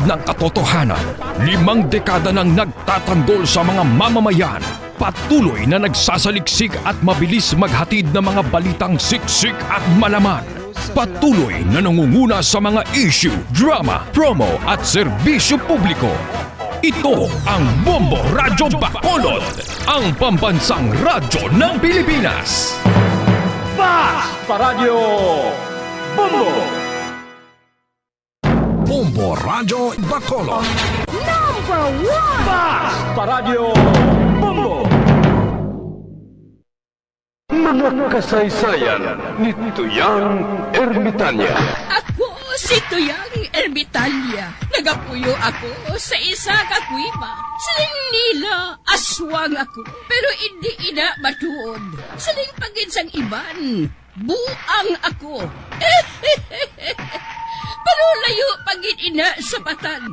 ng katotohanan, 5 dekada nang nagtatanggol sa mga mamamayan, patuloy na nagsasaliksik at mabilis maghatid ng mga balitang siksik at malaman. Patuloy na nangunguna sa mga issue, drama, promo at serbisyo publiko. Ito ang Bombo Radyo Bacolod, ang pambansang radyo ng Pilipinas. Basta Radio Bombo! Bombo Radyo Bacolod. Number 1! Basta Radio Bombo! Mga kasaysayan ni Tuyang Ermitanya. Ako si Tuyang Ermitanya. Nagapuyo ako sa isa ka kuiba. Siling nila, aswang ako. Pero hindi ina matuod. Siling paginsang iban, buang ako. Pero layo pagin ina sa patad.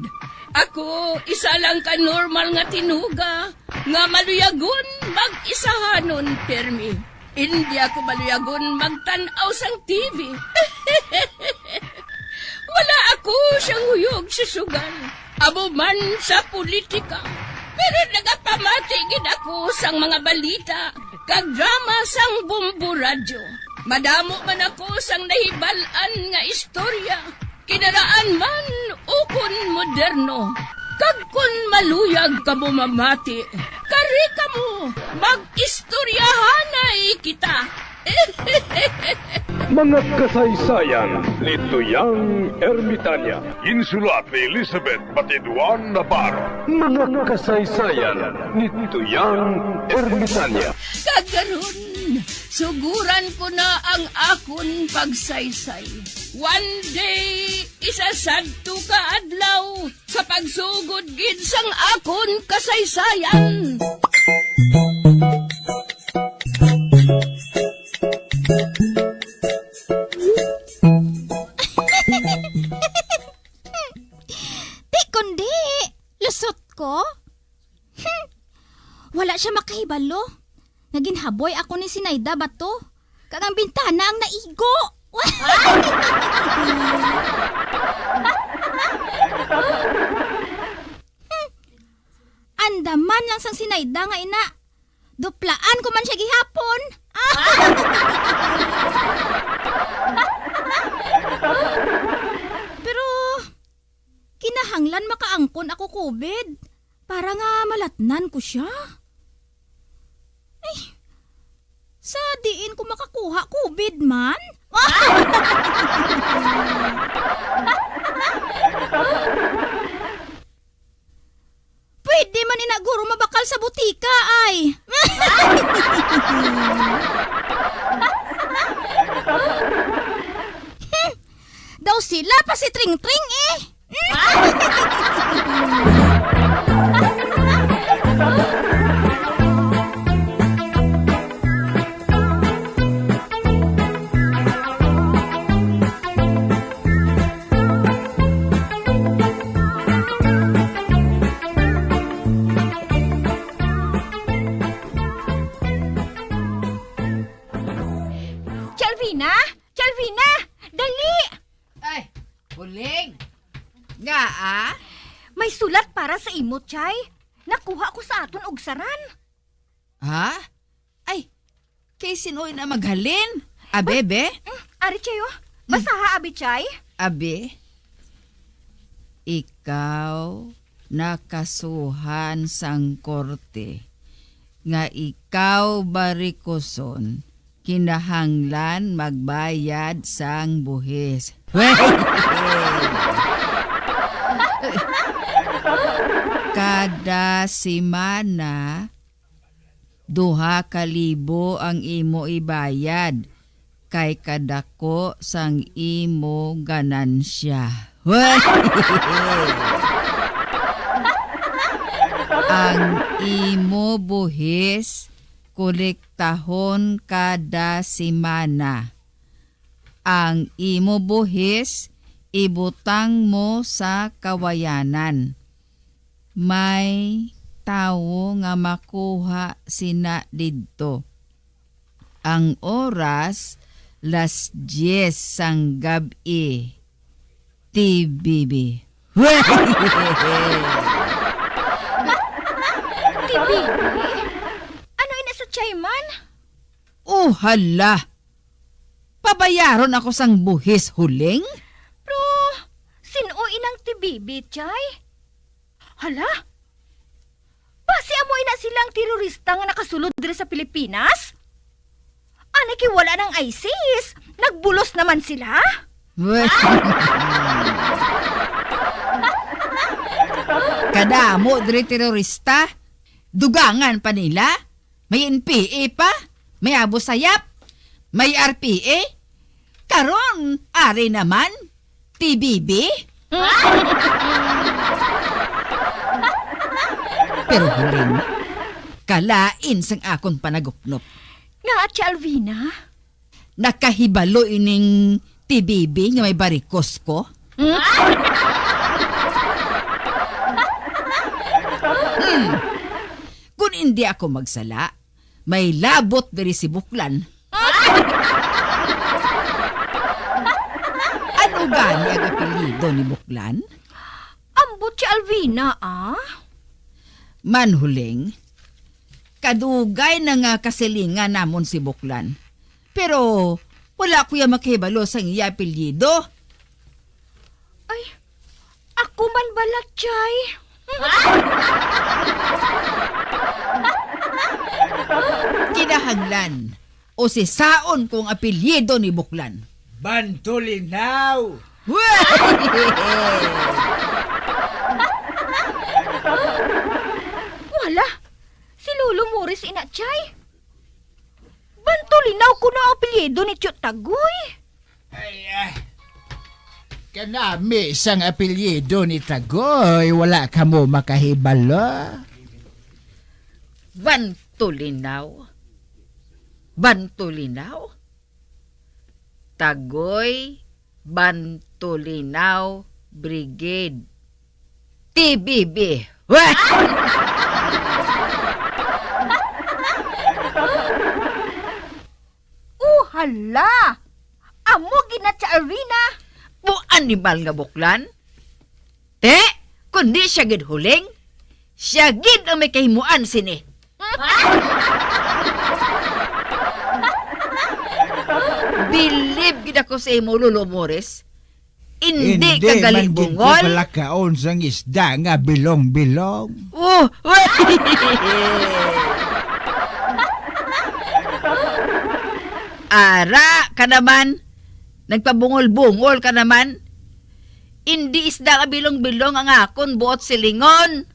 Ako, isa lang ka normal nga tinuga. Nga maluyagon mag-isahanon permi. Hindi ako maluyagon magtanaw sang TV. Wala ako siyang huyog sa sugal. Abo man sa politika. Pero nagapamatigid ako sang mga balita. Kag drama sang Bombo Radyo. Madamo man ako sang nahibalan nga istorya. Kinaraan man ukon moderno. Kag kun maluyag ka mo mamati, kari ka mo, mag-istoryahanay kita. Mga kasaysayan ni Tuyang Ermitanya. Insulat ni Elizabeth Batiduan Navarro. Mga kasaysayan ni Tuyang Ermitanya. Kagaron, suguran ko na ang akon pagsaysay. One day, isasadto ka adlaw sa pagsugod gid sang akon kasaysayan. Di kundi, lusot ko. Wala siya makahibalo. Naginhaboy ako ni Sinayda bato. Kagang bintana ang naigo. Andaman lang sang Sinayda nga ina. Duplaan ko man siya gihapon. Pero kinahanglan makaangkon ako COVID para nga malatnan ko siya. Ay, sa diin ko makakuha COVID man? Pwede man inaguro mabakal sa butika ay. Daw sila pa si Tring Tring eh. Chalvina, dali! Ay, huling! Nga ah? May sulat para sa imo, Chay. Nakuha ko sa aton og saran. Ha? Ay, kay sinoy na maghalin? Abebe? Ari, Chay, oh. Basaha, abi, Chay. Abe? Ikaw nakasuhan sang korte nga ikaw barikoson kinahanglan magbayad sang buhis. Kada semana 2,000 ang imo ibayad kay kadako sang imo ganansya. Ang imo buhis kolektahon kada semana. Ang imo buhis ibutang mo sa kawayanan. May tawo nga makuha sina didto. Ang oras 10:00 sang gabi. TBB. Tibi, ano ina sa Chayman? Oh, hala. Pabayaron ako sang buhis huling? Pero, sino inang tibibi, Chay? Hala? Basi amo ina silang terorista nga nakasulod dire sa Pilipinas? Anay wala ng ISIS. Nagbulos naman sila. Kadamo diri terorista. Dugangan pa nila. May NPA pa. May Abu Sayyaf. May RPA. Karon, ari naman. TBB. Pero huling, kalain sang akon panagupnop. Nga, Ate Alvina? Nakahibalo ining TBB nga may barikos ko. Kung hindi ako magsala, may labot diri si Buklan. Ano gani ang apelyido ni Buklan? Ambot si Alvina, ah? Manhuling, kadugay na nga kasilingan namon si Buklan. Pero wala ko yung makibalo sa iya apelyido. Ay, ako man balat, Chay. Kinahanglan o si Saon kung apelyido ni Buklan. Bantulinaw! Wala. Si Lolo Morris ina, Chay. Bantulinaw ko na ang apelyido ni Tiyot Tagoy. Kanami sang apelyido ni Tagoy, wala ka mo makahibalo. Bantulinaw? Bantulinaw? Tagoy Bantulinaw Brigade. TBB. Hala! Amo ginat sa arena. Mo animal nga Buklan? Kundi siya gid huling, siya gid ang may kahimuan sini. Believe gid ako sa imo, Lolo Morris. Hindi ka galing man bungol. pala kaon sang isda nga bilong-bilong. Oh, Ara ka naman. Nagpabungol-bungol ka naman. Hindi isda ka bilong-bilong ang akon buot silingon.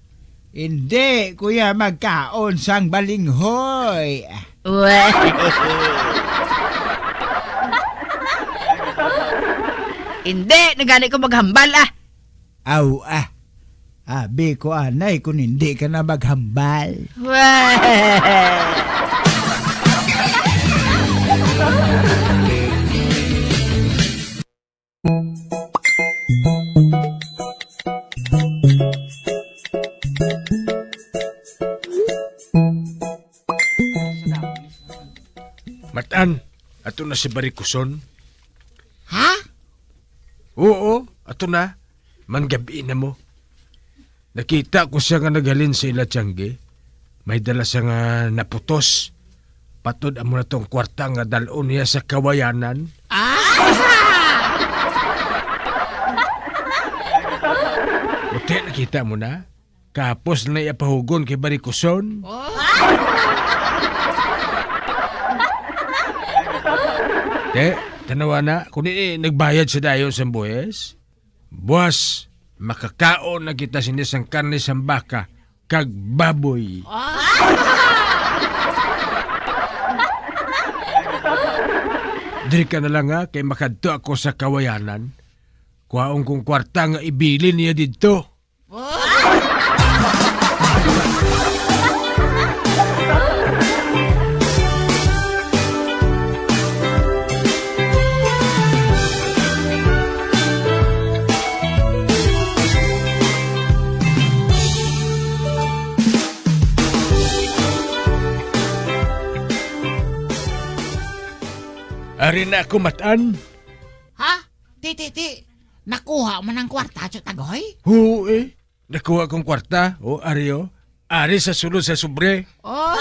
Hindi, kuya, magkaon sang balinghoy. Hindi, nagani ko maghambal ah. Aw, abi ko anay kung hindi ka na maghambal. Matan, ato na si Barikuson. Ha? Oo, ato na. Manggabi na mo. Nakita ko siya nga naghalin sa ila tiyangge. May dala siya nga naputos. Patod amo na tong kwarta nga dalon niya sa kawayanan. Buti nakita mo na. Kapos na iapahugon kay Barikuson. Tanawa na, kung nagbayad sa dayon sa buwes, buwas, makakaon na kita sinisang karne sa baka, kag baboy. Diri ka na lang kay makadto ako sa kawayanan. Kuhaon kong kwarta nga ibili niya dito. Ari na ako matan. Ha? Ti. Nakuha man ang kwarta, Chotagoy? Oo eh. Nakuha kong kwarta. O, Aryo. Ari sa sulod sa sobre. Oh.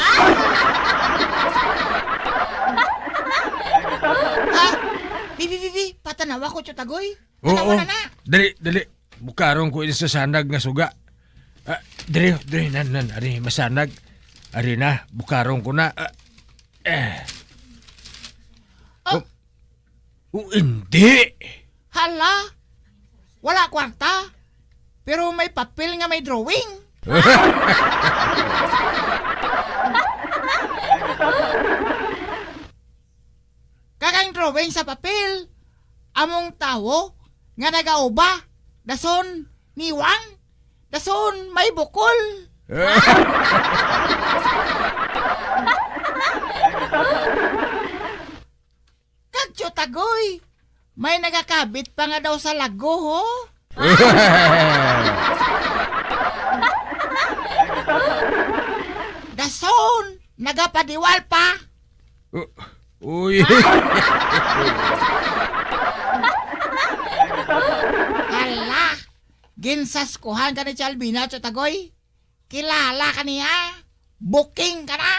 Ha? Di. Patanawa ko, Chotagoy. Oo. Tanawa na. Dali. Bukarong ko ini sa sanag nga suga. Dali, nan. Ari, masanag. Ari na, bukarong ko na. Hindi. Hala? Wala kwarta. Pero may papel nga may drawing. Kakang drawing sa papel. Among tawo nga nagauba. Dason niwang. Dason may bukol. Kadyo tagoy. May nagakabit pa nga daw sa lago, ho? Dason, nagapadiwal pa. Uy. Hala, ginsaskuhan ka ni Chalbina, Chotagoy. Kilala ka niya. Booking ka na.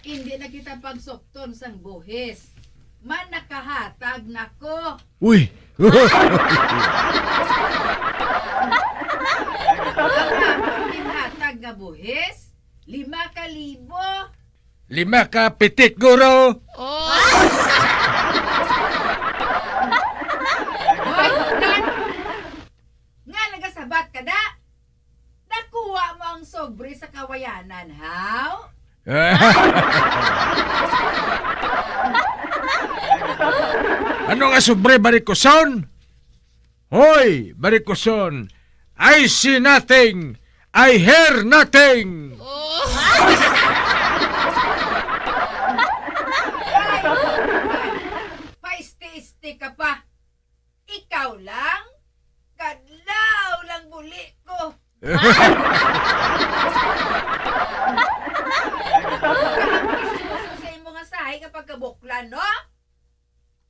Hindi na kita pagsokton sang buhis. Man nakahatag nako. Uy. Ang hatag nga buhis, 5,000. 5 ka pitit, guro. Hoy, Lan! Nga nagasabat ka da? Nakuha mo ang sobre sa kawayanan, haw? Ano nga sobre barikoson? Hoy, barikoson. I see nothing. I hear nothing. Paiste-iste ka pa. Ikaw lang? Kadlaw lang buli ko. Kaambisyoso sa imo nga sahay kapag kabuklan, no?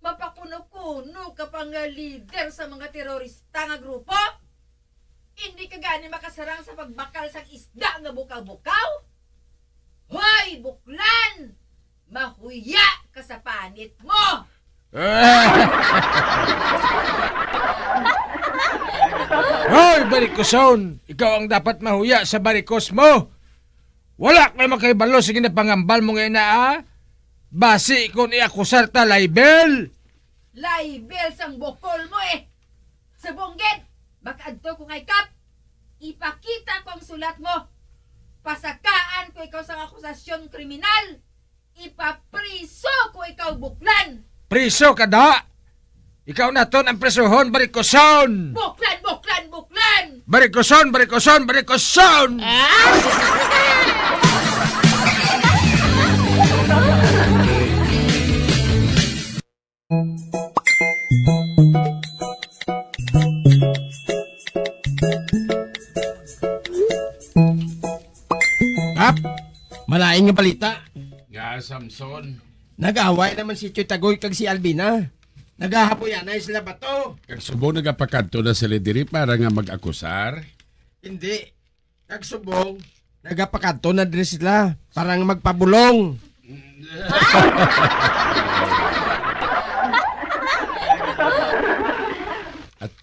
Mapakuno-kuno ka pang nga leader sa mga terorista nga grupo? Hindi ka gani makasarang sa pagbakal sa isda nga bukaw-bukaw? Hoy, buklan! Mahuya ka sa panit mo! Hoy, barikoson. Ikaw ang dapat mahuya sa barikos mo. Wala kayo makaibalo sa ginapangambal mo ngayon na, basi kung iakusar ta libel. Laibel sang bokol mo eh! Sa bongged, baka adto ko kay Kap, ipakita ko ang sulat mo. Pasakaan ko ikaw sa akusasyon kriminal. Ipapriso ko ikaw buklan. Priso ka da. Ikaw na ton ang presohon, barikoson. Buklan, buklan, buklan! Barikoson. Kap, malaing nga balita. Nga, Samson. Nag-away naman si Chotagoy kag si Albina. Nagahapoyan na sila ba to? Kag subong nagapakadto na sila diri para nga mag-akusar. Hindi. Kag subong, nagapakadto na diri sila para nga magpabulong. At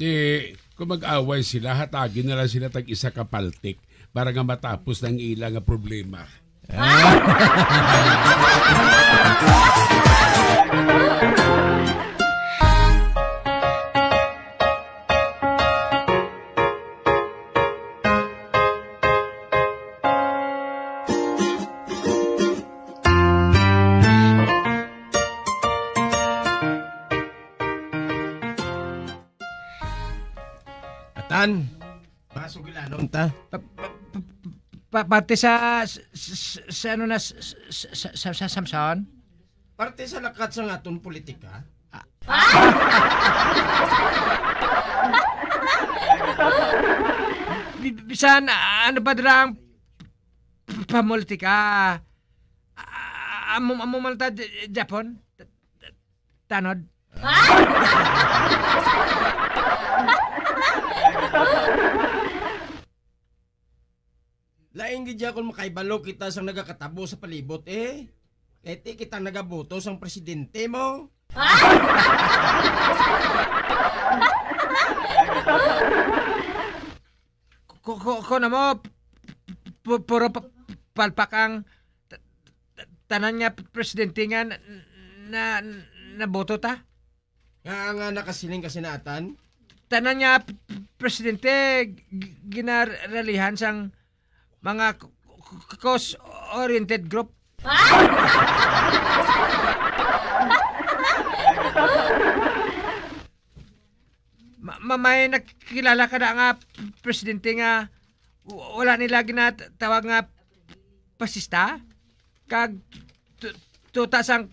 kung mag-away sila, hatagin na lang sila tag-isa kapaltik para nga matapos ng ilang nga problema. Atan, masugilanon ta. Pati sa ano na sa Samson? Parte sa lakat sa aton politika. Bisan ano ba dirang pamolitika? amo malta Japon. Tanod. Laing gidya kung makaibalo kita sang nagakatabo sa palibot eh. Kahit kita nagaboto sang presidente mo. Ko na mo puro palpak ang tanan nga presidente nga na boto ta. Nga nakasiling kasinatan. Tanan nga presidente ginaralihan sang mga cause-oriented group. May nakilala ka na nga presidente nga wala nila ginatawag nga pasista kag tuta sang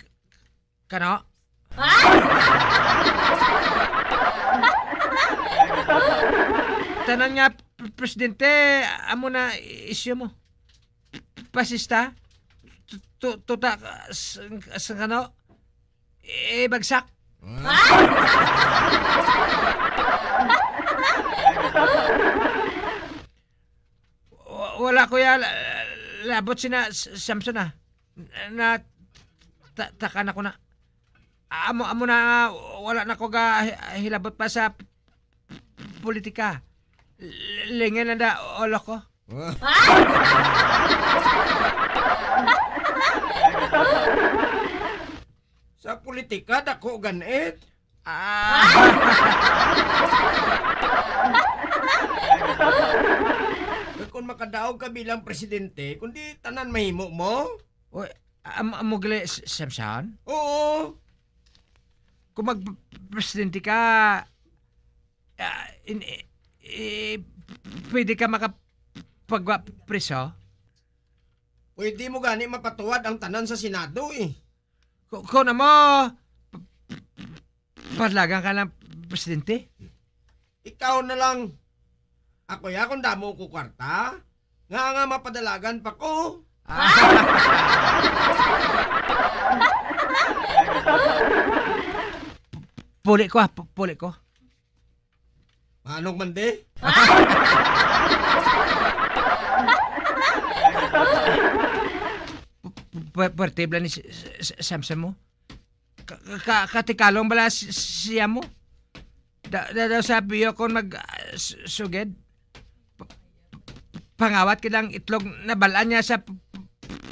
kano. Tanan nga presidente amo na isyu mo pasista tuta sang kano bagsak. Wala ko ya labot sina Samson na taka na ko na amo na wala na ko ga hilabot pa sa politika lingin na da olo ko. Sa politika dako ganit. Kung makadaog ka bilang presidente, kundi tanan mahimo mo. Oy, amo gali Samson? Oo. Kung mag-presidente ka, pwede ka makapagpreso? Pwede mo gani mapatuwad ang tanan sa Senado eh. Kung mo, parlagan ka ng presidente? Ikaw na lang. Ako ya kung damo ko kwarta. Nga mapadalagan pa ko. Puli ko puli ko. Manong mande? Pertibla ni Samson mo? Katikalong bala siya mo? Daw sabi yo kung mag-suged? Pangawat kilang itlog na balaan niya sa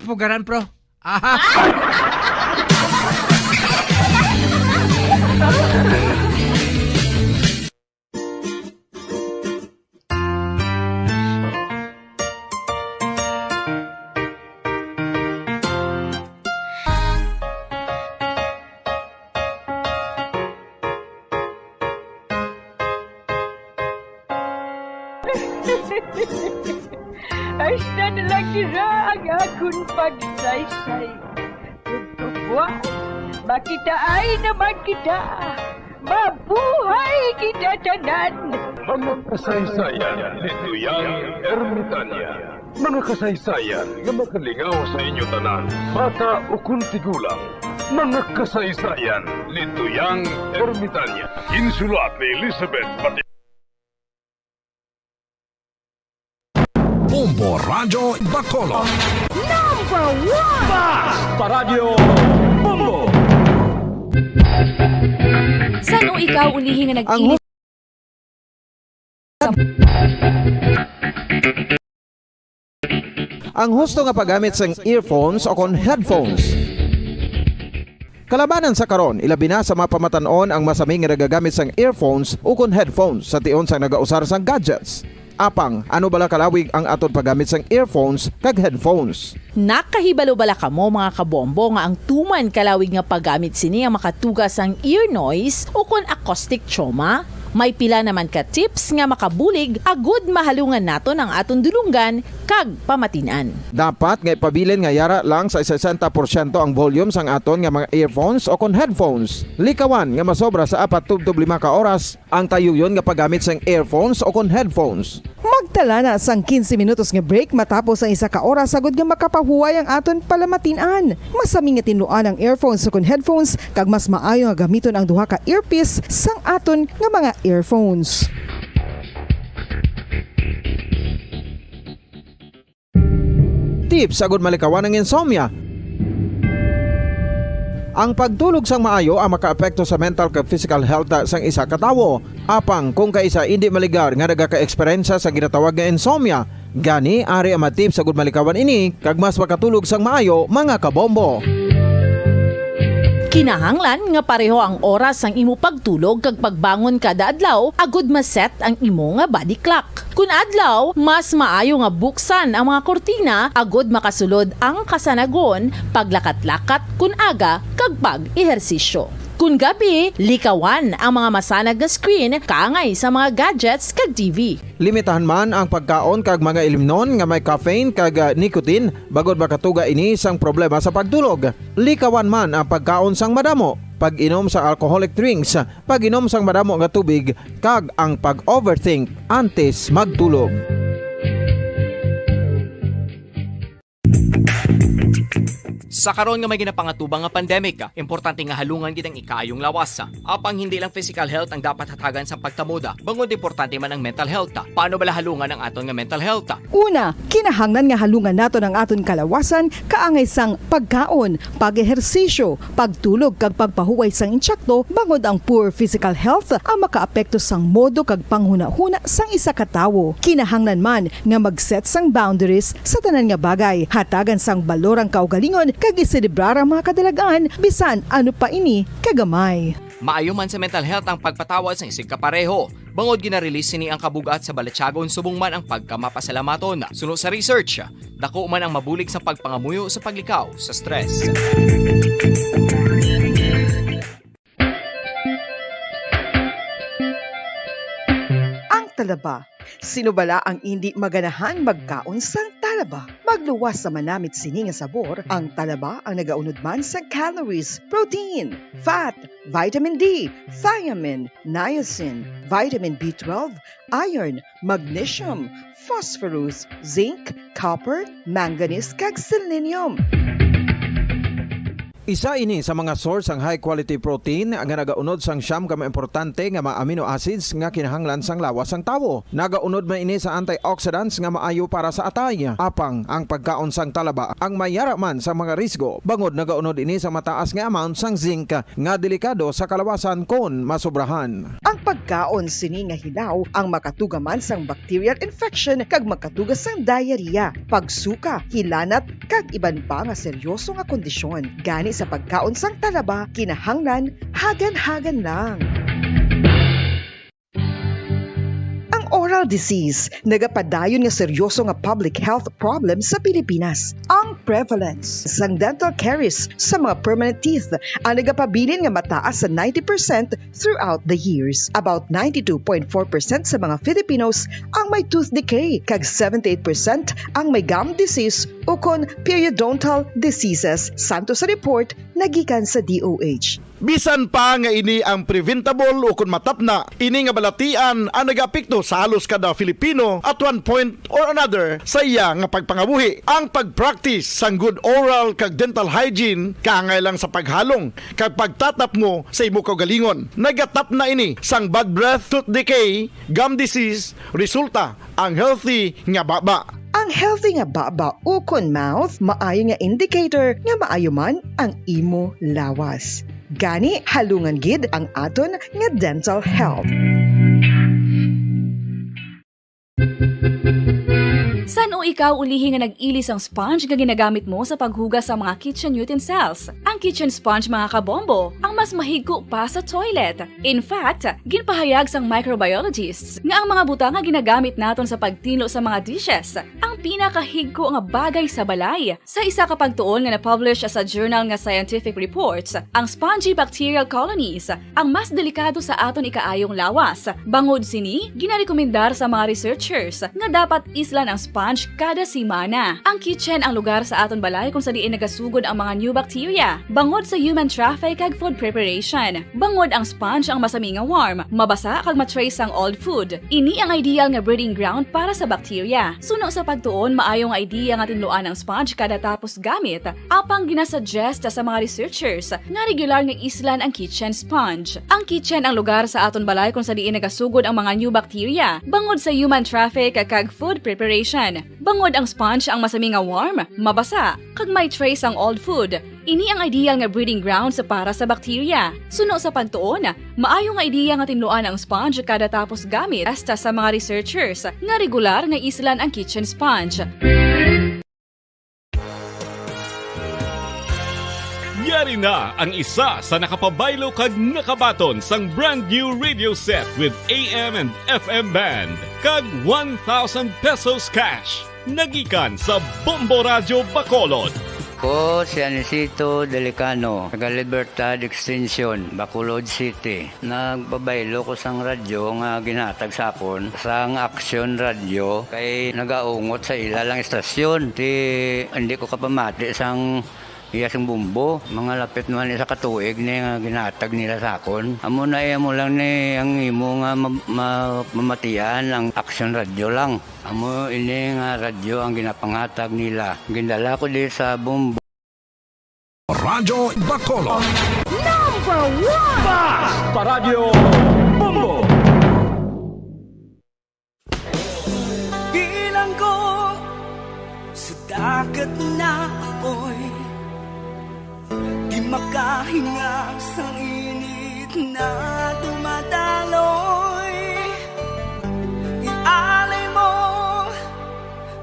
pugaran pro. Aha! Ay, na lang nila ang akong pagsaysay. Kung buwan, makita ay naman kita. Mabuhay kita tanan. Mga kasaysayan ni Tuyang Ermitanya. Mga kasaysayan nga makalingaw sa inyo tanan, bata o kuntigulang. Mga kasaysayan ni Tuyang Ermitanya. Insulat ni Elizabeth Pati. Bombo Radio Bacolod. Number 1! Paradyo Bombo! Saan o ikaw ulihin nga nag-init? Ang husto nga paggamit sang earphones o kon headphones. Kalabanan sa karon, ilabi na sa mapamatanon ang masami nga nagagamit sang earphones o kon headphones sa tion sang nagausar sang gadgets. Apang, ano bala kalawig ang aton paggamit sang earphones kag headphones? Nakahibalo bala kamo mga kabombo nga ang tuman kalawig nga paggamit sini ang makatugas ang ear noise o kon acoustic trauma? May pila naman ka tips nga makabulig agud mahalungan naton ang aton dulunggan kag pamatinan. Dapat nga ipabilin nga yara lang sa 60% ang volume sang aton nga mga earphones o kon headphones. Likawan nga masobra sa 4 to 5 ka oras ang tayuyon nga paggamit sang earphones o kon headphones. Tala na sang 15 minutos nga break matapos ang isa ka oras sagod nga makapahuway ang aton palamatinan. Masami nga tinuan ang earphones sa kun headphones kag mas maayo nga gamiton ang duha ka earpiece sang aton nga mga earphones. Tips sagod malikawan ang insomnia. Ang pagtulog sang maayo ang makaapekto sa mental kag physical health sang isa ka tawo. Apang kung kaisa hindi maligar nga nagaka-eksperyensya sa ginatawag nga insomnia, gani ari ang matip sagud malikawan ini kag mas makatulog sang maayo mga kabombo. Kinahanglan nga pareho ang oras ang imo pagtulog kag pagbangon kada adlaw agud maset ang imo nga body clock. Kun adlaw, mas maayo nga buksan ang mga kortina agud makasulod ang kasanagon, paglakat-lakat kun aga kag pag-ehersisyo. Kun gabi, likawan ang mga masanag nga screen kaangay sa mga gadgets kag TV. Limitahan man ang pagkaon kag mga ilimnon nga may caffeine kag nicotine bagod makatuga ini sang problema sa pagtulog. Likawan man ang pagkaon sang madamo, pag-inom sa alcoholic drinks, pag-inom sang madamo nga tubig kag ang pag-overthink antes magtulog. Sa karon nga may ginapangatubang nga pandemic, importante nga halungan gid ang ikaayong lawas. Apang hindi lang physical health ang dapat hatagan sa pagtamuda, bangod importante man ang mental health. Paano bala halungan ang aton nga mental health? Una, kinahanglan nga halungan naton ang aton kalawasan kaangay sang pagkaon, pag-ehersisyo, pagtulog kag pagpahuway sang insyakto bangod ang poor physical health ang makaapekto sang modo kag panghuna-huna sang isa ka tawo. Kinahanglan man nga mag-set sang boundaries sa tanan nga bagay, hatagan sang balorang kaugalingon kag iselebrar ang mga kadalagan bisan ano pa ini kagamay. Maayo man sa mental health ang pagpatawad sa isig kapareho. Bangod ginarelease ni ang kabugat sa balatsagon subong man ang pagkamapasalamaton. Suno sa research, dako man ang mabulig sa pagpangamuyo sa paglikaw sa stress. Ang talaba. Sino bala ang hindi maganahan magkaon sang talaba? Magluwas sa manamit sini nga sabor, ang talaba ang nagaunod man sa calories, protein, fat, vitamin D, thiamine, niacin, vitamin B12, iron, magnesium, phosphorus, zinc, copper, manganese kag selenium. Isa ini sa mga source ang high quality protein nga nagaunod sang siyam ka importante nga mga amino acids nga kinahanglan sang lawas sang tawo. Nagaunod man ini sa antioxidants nga maayo para sa atay. Apang ang pagkaon sang talaba ang mayara man sa mga risgo. Bangod nagaunod ini sa mataas nga amount sang zinc nga delikado sa kalawasan kon masobrahan. Ang pagkaon sini nga hilaw ang makatugaman sang bacterial infection kag makatuga sang diarrhea, pagsuka, hilanat kag iban pa nga seryoso nga kondisyon. Gani sa pagkaon sang talaba, kinahanglan hagan-hagan lang. Oral disease, nagapadayon nga seryoso nga public health problem sa Pilipinas. Ang prevalence sang dental caries sa mga permanent teeth ang nagapabilin nga mataas sa 90% throughout the years. About 92.4% sa mga Filipinos ang may tooth decay, kag 78% ang may gum disease o kon periodontal diseases, santo sa report nagikan sa DOH. Bisan pa nga ini ang preventable o kung matapna, ini nga balatian ang nag-apekto sa halos kada Filipino at one point or another sa iya nga pagpangabuhi. Ang pag-practice sang good oral kag dental hygiene kaangay lang sa paghalong kag pagtatap mo sa imo kaugalingon. Nagatap na ini sang bad breath, tooth decay, gum disease, resulta ang healthy nga baba. Ang healthy nga baba o kon mouth, maayo nga indicator nga maayo man ang imo lawas. Gani halungan gid ang aton nga dental health. San o ikaw ulihi nga nag-ilis ang sponge nga ginagamit mo sa paghugas sa mga kitchen utensils? Ang kitchen sponge mga kabombo, ang mas mahigko pa sa toilet. In fact, ginpahayag sang microbiologists nga ang mga butang nga ginagamit naton sa pagtino sa mga dishes ang pinakahigko nga bagay sa balay. Sa isa ka pagtuon nga na-publish sa journal nga Scientific Reports, ang spongy bacterial colonies ang mas delikado sa aton ikaayong lawas. Bangod sini, ginarekomendar sa mga researchers nga dapat islan ang sponge kada simana. Ang kitchen ang lugar sa aton balay kung sa diin nagasugod ang mga new bacteria. Bangod sa human traffic kag food preparation. Bangod ang sponge ang masami nga warm, mabasa kag matrace ang old food. Ini ang ideal nga breeding ground para sa bacteria. Suno sa pagtuon, maayo nga idea nga tinluan ang sponge kada tapos gamit. Apang ginasuggest sa mga researchers nga regular nga islan ang kitchen sponge. Ang kitchen ang lugar sa aton balay kung sa diin nagasugod ang mga new bacteria. Bangod sa human traffic kag food preparation. Bangod ang sponge ang masami nga warm, mabasa, kag may trace ang old food. Ini ang ideal nga breeding ground sa para sa bacteria. Suno sa pagtuon, maayo nga idea nga tinluan ang sponge kada tapos gamit hasta sa mga researchers nga regular nga islan ang kitchen sponge. Yari na ang isa sa nakapabaylo kag nakabaton sang brand new radio set with AM and FM band kag 1,000 pesos cash. Nagikan sa Bombo Radio Bacolod. Ko si Anisito Delicano, taga Libertad Extension, Bacolod City. Nagbabaylo ko sang radyo nga ginatag sa akon sang Action Radio kay nagaungot sa ilalang estasyon. Hindi ko kapamati sang iyasang bumbo, mga lapit naman isa katuig ni nga ginatag nila sa akon. Amo na mo lang ni ang imo nga mamatian ang Action Radio lang. Amo ini nga radyo ang ginapangatag nila. Gindala ko di sa bumbo. Radyo Bacolod. Number 1! Basta Radio Bombo! Bilang ko sa dagat na apoy, di makahinga sa init na dumadaloy. Ialay mo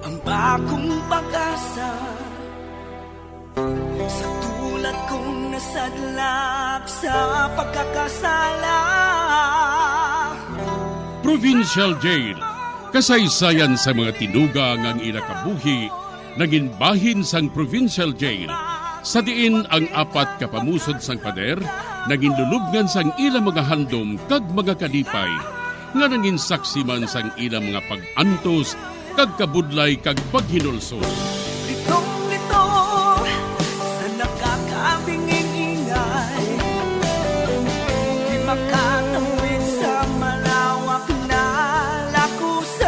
ang bagong pag-asa sa tulad kong nasadlak sa pagkakasala. Provincial Jail, kasaysayan sa mga tinugang ang inakabuhi, naging bahin sang Provincial Jail. Sa diin ang apat kapamusod sang pader, naging lulubngan sang ilang mga handom kag mga kalipay, nga naging saksi man sang ilang mga pag-antos, kag kabudlay kag paghinulsol. Litong-lito sa nakakabingin-ingay, di makatawid sa malawak na lakusan.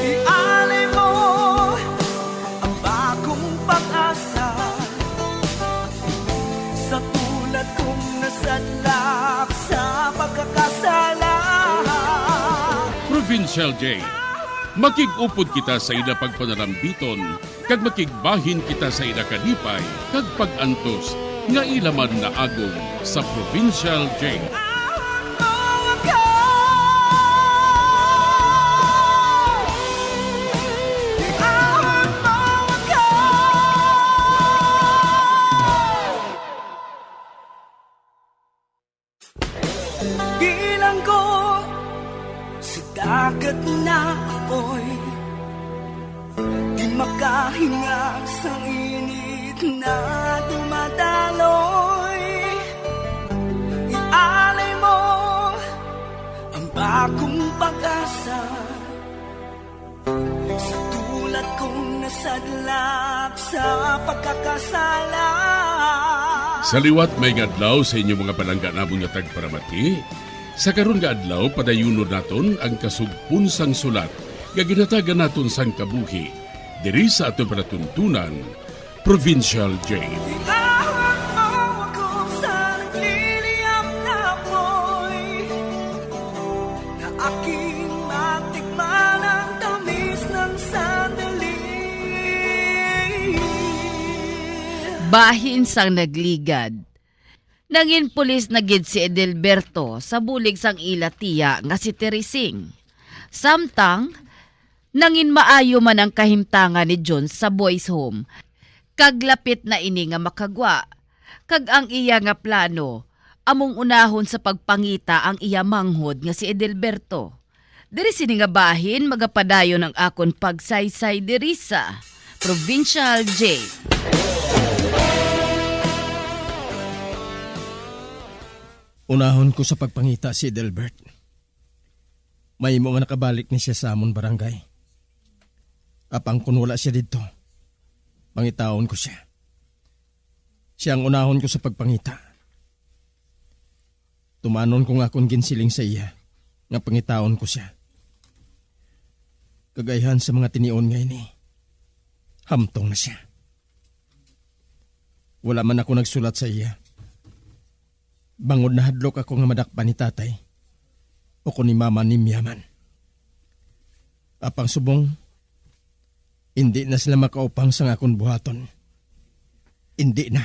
Ialay mo ang bagong pag-asa sa tulad kong nasadlak sa pagkakasala. Provincial Jail, makigupod kita sa ila pagpanarambiton, kag makigbahin kita sa ila kalipay, kag pag-antos, nga ilaman na agong sa Provincial Jail. Bilang ko sa dagat na apoy, di makahinga sa init na dumadaloy. Ialay mo ang bagong pag-asa sa tulad kong nasadlak sa pagkakasala. Sa liwat may ngadlaw sa inyong mga palangga namong nga tagparamati. Sa karon nga adlaw padayunon naton ang kasugpon sang sulat nga ginatagan naton sang kabuhi diri sa aton panatuntunan, Provincial Jail. Ihawak mo ako sa nagliliyap na apoy, na aking matikman ang tamis ng sandali. Bahin sang nagligad. Nangin pulis na gid si Edelberto sa bulig sang ila tiya nga si Teresing. Samtang, nangin maayo man ang kahimtangan ni John sa boys home. Kaglapit na ini nga makagwa. Kag ang iya nga plano, among unahon sa pagpangita ang iya manghod nga si Edelberto. Diri sini nga bahin magapadayon ang akon pagsaysay diri sa Provincial Jail. Unahon ko sa pagpangita si Edelbert. May mo nga nakabalik ni siya sa amon barangay. Apang kung wala siya dito, pangitaon ko siya. Siya ang unahon ko sa pagpangita. Tumanon ko nga kung ginsiling sa iya, nga pangitaon ko siya. Kagayahan sa mga tinion ngayon hamtong na siya. Wala man ako nagsulat sa iya. Bangod na hadlok ako nga madakpan ni tatay o ko ni mama ni Miyaman. Apang subong, hindi na sila makaupang sa akong buhaton. Hindi na.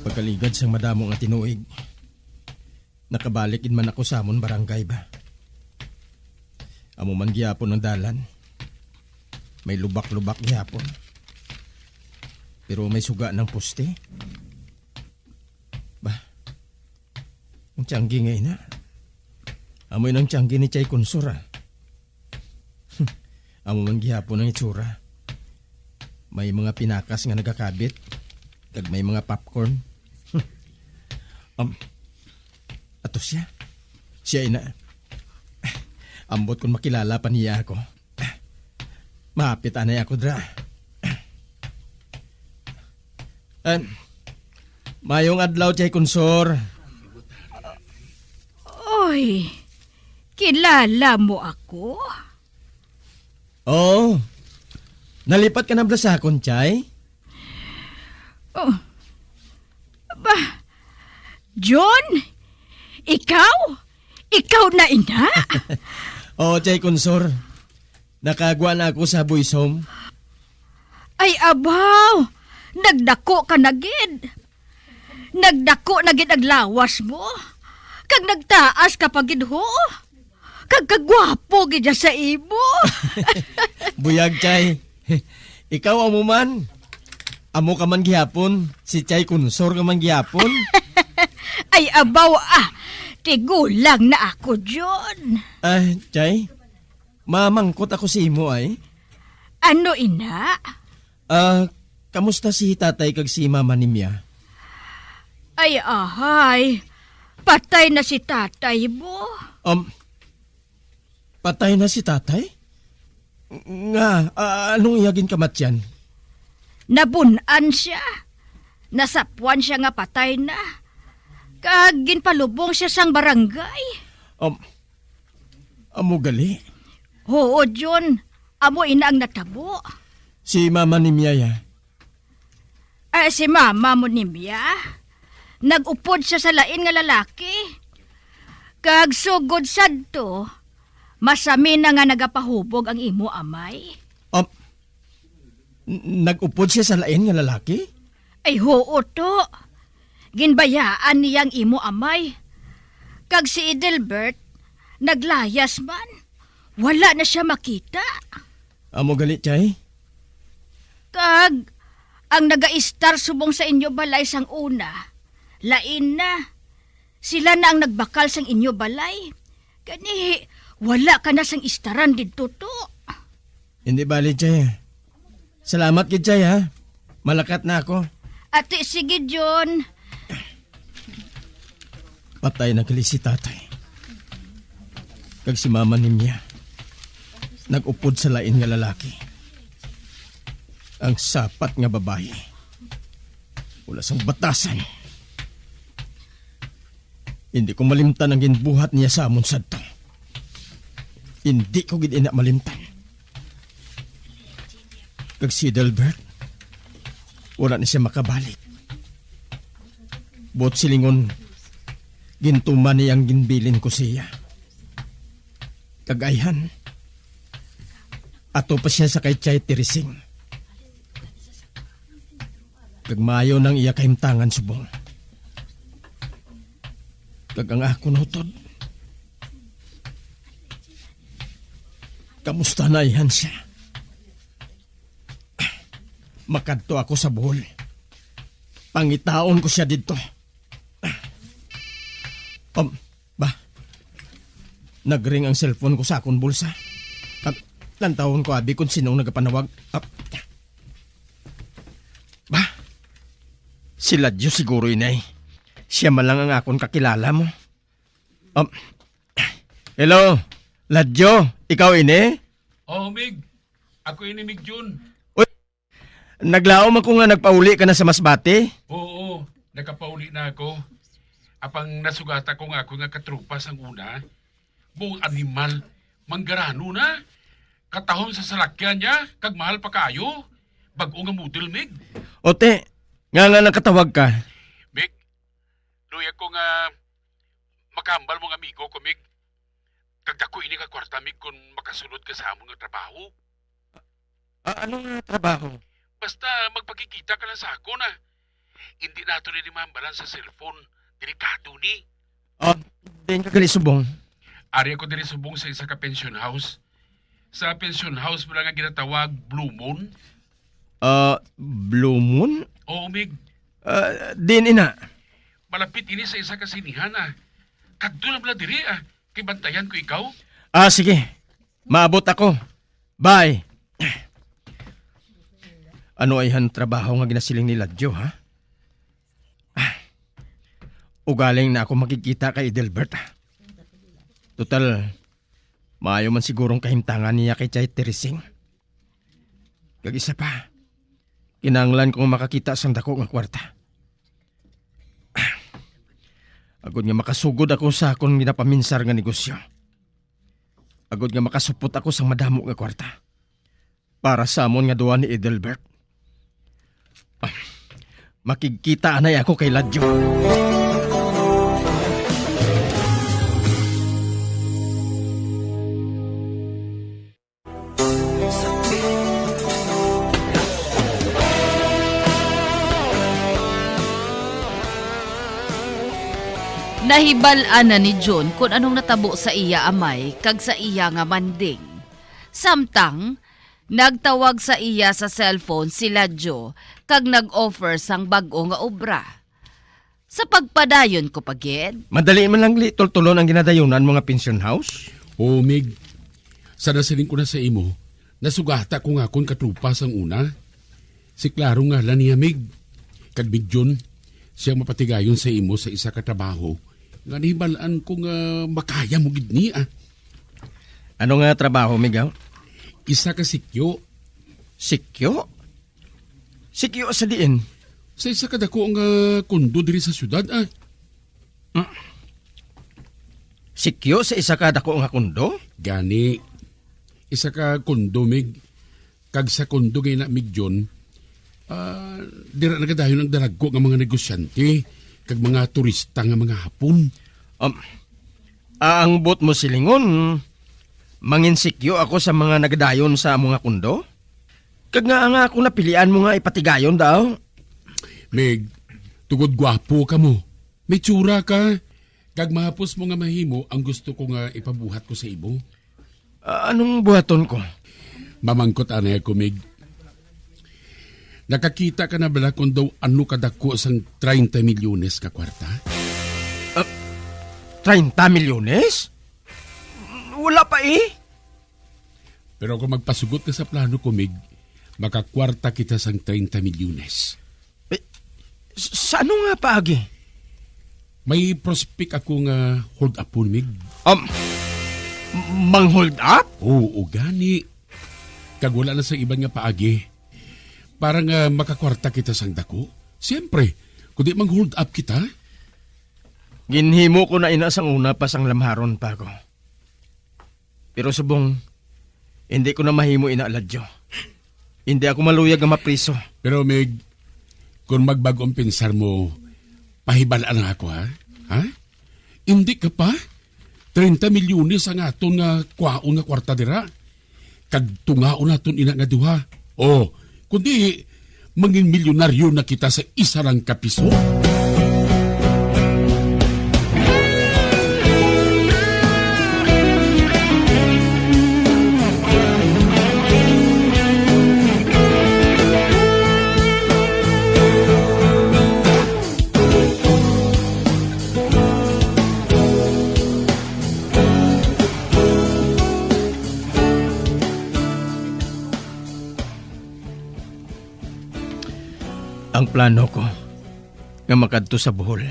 Pagkaligad sang madamong at tinuig, nakabalik in man ako sa amon barangay ba. Amo man gihapon ng dalan. May lubak-lubak gihapon. Pero may suga ng poste. Ba, ang tiyanggi ngayon na. Amoy ng tiyanggi ni Chay Kunsura. Amo man gihapon ng itsura. May mga pinakas nga nagakabit. Kag may mga popcorn. Ato siya. Siya ina. Ambot kung makilala pa niya ako. Mahapit anay ako dra. Mayong adlaw Chay Kunsor. Oy, kilala mo ako? Oh, nalipat ka na ba sa akon, Chay? Oh, ba, John? Ikaw? Ikaw na ina? Oh, Chay Kunsor. Nakagwa na ako sa boys home. Ay abaw, nagdako ka na gid. Nagdako na gid ang lawas mo. Kag nagtaas ka pa gid ho. Kag kagwapo gid sa imo. Buyag, Chay. Ikaw amo man. Amo ka man gihapon. Si Chay Kunsor ka man gihapon. Ay abaw tigulang na ako, John. Ay, Chay. Mamangkot ako si imo ay. Ano ina? Kamusta si tatay kag si mama ni Mia? Ay ahay. Patay na si tatay mo. Patay na si tatay? Nga, anong iyagin kamatyan? Nabunan siya. Nasapuan siya nga patay na. Kag ginpalubong siya sang barangay. Amo gali? Oo, John. Amo ina ang natabo. Si mama ni Mia. Si mama mo ni Mia. Nag-upod siya sa lain nga lalaki. Kag sugod sadto, masami na nga nagapahubog ang imo amay. Nag-upod siya sa lain nga lalaki? Ay hoo to. Ginbayaan niyang imo amay. Kag si Edelbert, naglayas man. Wala na siya makita. Amo gali, Chay? Kag, ang naga-star subong sa inyo balay sang una, lain na. Sila na ang nagbakal sang inyo balay. Kani, wala ka na sang istaran dito to. Hindi bali, Chay. Salamat kid, Chay, ha? Malakat na ako. Ate, sige, John. Patay na gali si tatay. Kag si mama ni Mia. Nag-upod sa lain nga lalaki. Ang sapat nga babae. Wala sang batasan. Hindi ko malimtan ang ginbuhat niya sa amon sadto. Hindi ko gid ina malimtan. Kag si Delbert, wala na siya makabalik. Bot silingon, gintuman niyang ginbilin ko siya. Kagayhan, ato pa siya sa kay Chay Tirising. Kagmayo nang iya kahimtangan subong. Kag ang ako nutod. Kamusta na iyan siya? Makadto ako sa Bohol. Pangitaon ko siya dito. Ba? Nagring ang cellphone ko sa akong bulsa. Lantawon ko abi kung sinong nagapanawag. Ba? Si Ladyo siguro inay. Siya man lang ang akong kakilala mo. Hello, Ladyo, ikaw ini? Oh, Mig. Ako ini Mig Jun. Naglaom ako nga nagpauli ka na sa Masbate? Oo, nakapauli na ako. Apang nasugata ko nga ako nga katrupa sang una. Buong animal, manggarano na. Katahon sa salakyan niya, kag mahal pa kayo. Bago nga model, Mig. Ote, nga nakatawag ka. Mig, luya ko nga makambal mong amigo ko, Mig. Kagdako ini ka kwarta, Mig, kung makasunod ka sa among nga trabaho. Ano nga trabaho? Basta magpakikita ka lang sa ako na. Hindi nato ni mambalan sa cellphone. Delikado ni. Din ka gali subong. Ari ako diri subong sa isa ka pension house. Sa pension house mo lang nga ginatawag Blue Moon. Blue Moon? Oo, Mig. Din ina. Malapit ini sa isa ka sinihan ah. Kadto lang pala diri ah. Kay bantayan ko ikaw. Sige. Maabot ako. Bye. Ano ay han trabaho nga ginasiling ni Ladyo, ha? Ugaling na ako makikita kay Edelbert. Total, maayo man sigurong kahimtangan niya kay Chay Teresing. Kag-isa pa, kinanglan kong makakita sang dako nga kwarta. Agod nga makasugod ako sa akong ginapaminsar nga negosyo. Agod nga makasupot ako sang madamo nga kwarta. Para sa amon nga duwa ni Edelbert. Makikita anay ako kay Ladyo. Nahibal-an na ni John kung anong natabo sa iya amay kag sa iya nga manding. Samtang, nagtawag sa iya sa cellphone si Ladyo kag nag-offer sang bag-o nga obra. Sa pagpadayon ko pagid. Madali man lang tultulon ang ginadayunan mga pension house? Oo, Mig. Sa nasiling ko na sa imo, nasugata ko nga kon katrupa sang una. Si Claro nga lang niya, Mig. Kag Mig Jun, siyang mapatigayon sa imo sa isa ka trabaho. Nga nihibalaan ko nga makaya mo gid niya. Ano nga trabaho, Miguel? Isa ka sikyo. Sikyo? Sikyo sa diin? Sa isa ka dako nga kondo diri sa syudad, ah. Sikyo sa isa ka dako nga kondo? Gani. Isa ka kondo, Mig. Kag sa kondo ngay na, Mig John, dira nagadayon ang dalago nga mga negosyante kag mga turista nga mga hapon. Ang bot mo silingon, manginsikyo ako sa mga nagadayon sa mga kundo? Kag nga ako napilian mo nga ipatigayon daw? Meg, tugod gwapo ka mo. May tsura ka. Kag mahapos mo nga mahimo ang gusto ko nga ipabuhat ko sa ibo. Anong buhaton ko? Mamangkot anay ako, Meg. Nakakita ka na bala kung daw ano kadako sang 30 milyones ka kwarta? 30 milyones? Wala pa eh. Pero kung magpasugot ka sa plano ko, Mig, makakwarta kita sang 30 milyones. Sa ano nga paagi? May prospect ako nga hold up po, Mig. Mang-hold up? Oo, gani. Kag wala na sa iban nga paagi. Para nga makakwarta kita sang dako. Siyempre, kundi mang-hold up kita. Ginhimo ko na ina sang una pa sang lamharon pa ko. Pero subong, hindi ko na mahimo ina Ladyo. Hindi ako maluyag nga mapriso. Pero Meg, kung magbagong pinsar mo, pahibalaan ako ha? Ha? Hindi ka pa? 30 milyones ang aton nga kwaon nga kwarta dira. Kag tungaon naton ina nga duha. O, kundi mangin milyonaryo na kita sa isa lang kapiso. plano ko nga makadto sa Bohol.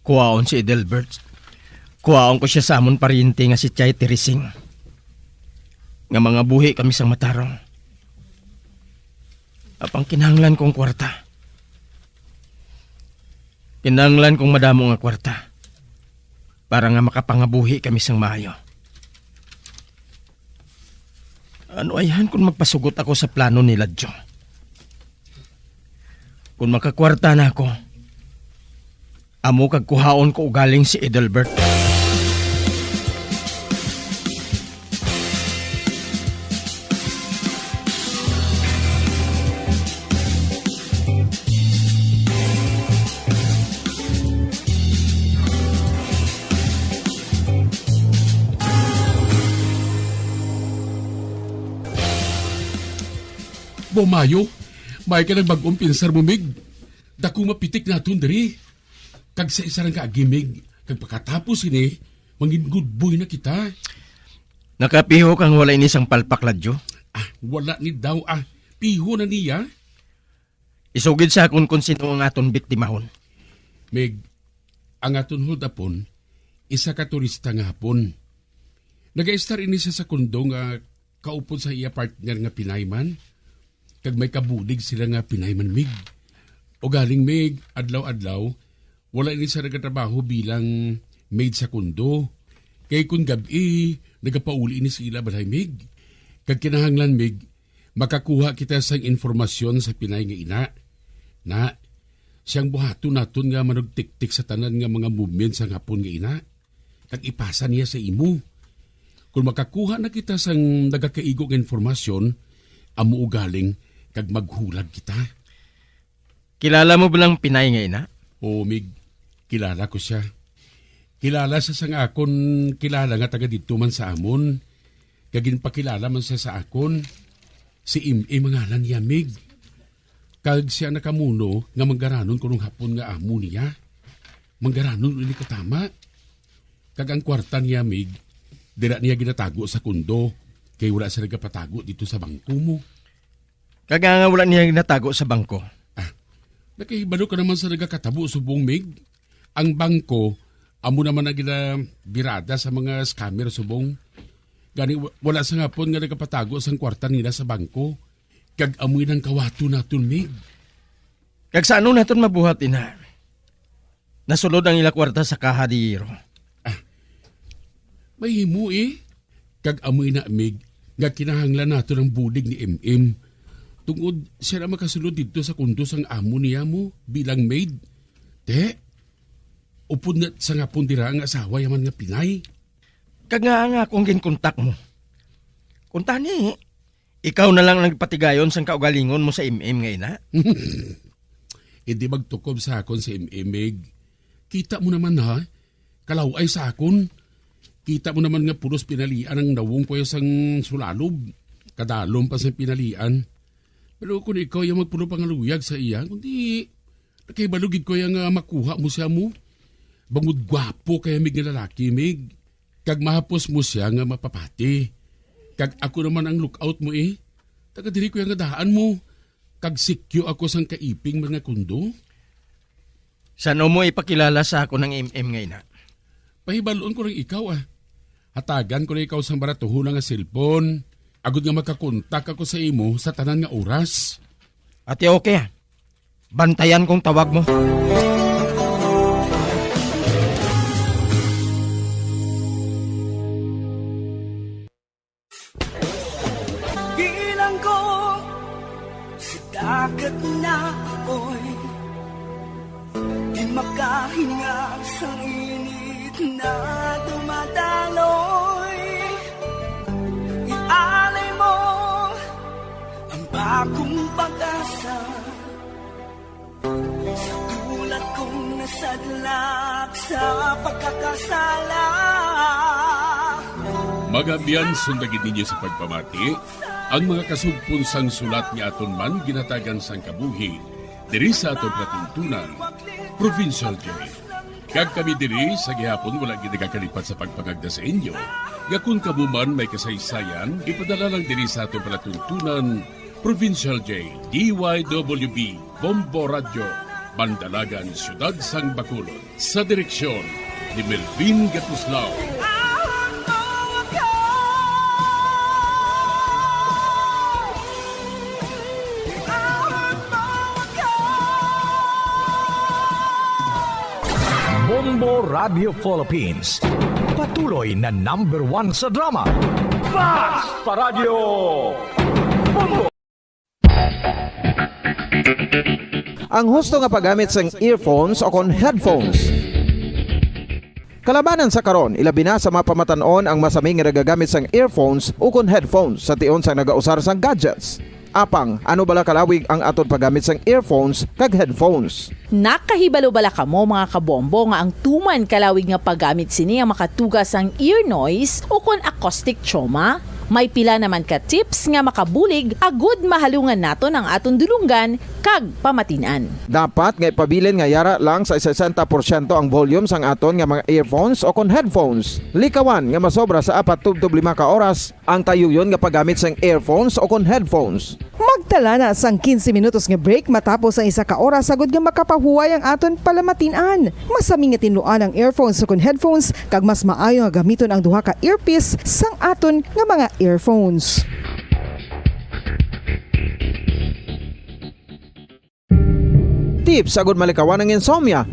Kuwaon si Edelbert. Kuwaon ko siya sa amon pariente nga si Chay Teresing. Nga mga buhi kami sang matarong. Apang kinahanglan kong kwarta. Kinahanglan kong madamo nga kwarta. Para nga makapangabuhi kami sang maayo. Ano ayhan kung magpasugot ako sa plano ni Ladjo? Kung makakwarta na ako, amo kag kuhaon ko ugaling si Edelbert. Bumayo, may ka ng bagong pinsar mo, Mig. Dako mapitik naton diri. Kag sa isa lang kaagimig, kag pagkatapos ini, mangin good boy na kita. Nakapiho kang wala ini sang palpak, Ladjo? Wala ni daw piho na niya. Isugid sa akon kung sino ang aton biktimahon. Meg, ang aton holdapon, isa ka turista nga hapon. Nag-estar ini siya sa kundo nga kaupon sa iya partner nga Pinayman. Kag may kabudig sila nga Pinayman, Mig. O galing, Meg, adlaw-adlaw, wala ini sa nagatrabaho bilang maid sa kundo. Kay kun gabi, nagapauli ini sila balay, Meg. Kag kinahanglan, Meg, makakuha kita sang informasyon sa Pinay nga ina. Na, siyang buhato naton nga managtik-tik sa tanan nga mga movement sang hapon nga ina. Kag ipasa niya sa imo. Kung makakuha na kita sang nagakaigong informasyon, amo ugaling kag maghulag kita. Kilala mo ba lang Pinay nga ina? Oo, Mig. Kilala ko siya. Kilala siya sa nga akon, kilala nga taga dito man sa amon. Kagin pakilala man siya sa akon. Si mangalan niya, Mig. Kag siya nakamuno nga manggaranon kunong hapon nga amo niya. Manggaranon ulit katama. Kag ang kwarta niya, Mig, dira niya ginatago sa kundo. Kay wala siya nagapatago dito sa bangko mo. Kaya nga wala niya ginatago sa bangko. Nakahibalo ka naman sa nagakatabo, subong, Mig. Ang bangko, amo naman na ginabirada sa mga scammer, subong. Gani wala sa hapon nga nagapatago sa kwarta nila sa bangko. Kag amoy ng kawato naton, Mig. Kag sa ano naton mabuhat, ina? Nasulod ang ila kwarta sa kaha di Iro. May himo Kag amoy na, Mig, nga kinahanglan nato ng budig ni MM. Tungod siya na makasulod dito sa kundo sang amo niya mo bilang maid. Te, upod na sa nga pundira ang asawa yaman nga Pinay. Kag nga akong ginkontak mo. Kuntani, ikaw na lang nagpatigayon sang kaugalingon mo sa MM nga ina. Hindi magtukob sa akon sa MM, Meg. Kita mo naman ha, kalaway sa akon. Kita mo naman nga pulos pinalian ang nawong ko sang sulalob. Kadalom pa sa pinalian. Pero kung ikaw yung magpuno pangaluyag sa iya, kundi nakaibalugid ko yung makuha mo siya mo. Bangod gwapo kaya mig nga lalaki, Mig. Kag mahapos mo siya nga mapapati. Kag ako naman ang lookout mo Taga diri ko yung daan mo. Kag sikyo ako sang kaiping mga kundo. Saan mo ipakilala sa ako ng MM nga ina? Pahibaloon ko rin ikaw Hatagan ko rin ikaw sang baratuhon nga cellphone. Agud nga makakontak ako sa imo sa tanan nga oras. Ate okay Bantayan kong tawag mo. Bilang ko sa dagat na apoy, di makahinga sa init na dumadaloy. Ialay mo ang bagong pag-asa sa tulad kong nasadlak sa pagkakasala. Magabiyan sundagin ninyo sa pagpamati ang mga kasugpon sang sulat ni aton man ginatagan sang kabuhi diri sa aton platuntunan, Provincial Joy. Kag kami diri sa gihapon wala ginagakalipat sa pagpangagda sa inyo. Nga kung kabuman may kasaysayan, ipadala lang diri sa aton platuntunan, Provincial J, DYWB Bombo Radio, Bandalagan, Siyudad sang Bacolod. Sa direksyon ni Melvin Gatuslao. Bombo Radio Philippines. Patuloy na #1 sa drama. Fast Paradyo! Bombo! Ang husto nga paggamit sang earphones o kon headphones. Kalabanan sa karon, ilabi na sa mga pamatanon ang masaming nga nagagamit sang earphones o kon headphones sa tion sang nagausar sang gadgets. Apang, ano bala kalawig ang aton paggamit sang earphones kag headphones? Nakahibalo bala kamo mga kabombo nga ang tuman kalawig nga paggamit sini ang makatugas ang ear noise o kon acoustic trauma? May pila naman ka tips nga makabulig agud mahalungan naton ang aton dulunggan kag pamatinan. Dapat nga ipabilin nga yara lang sa 60% ang volume sang aton nga mga earphones o kon headphones. Likawan nga masobra sa 4 tub 5 ka oras ang tayuyon nga paggamit sang earphones o kon headphones. Magtala na sang 15 minutos nga break matapos ang 1 ka oras sagod nga makapahuway ang aton palamatinan. Masami nga tinluan ang earphones o kon headphones kag mas maayo nga gamiton ang duha ka earpiece sang aton nga mga earphones. Tips sagud malikawan ang insomnia.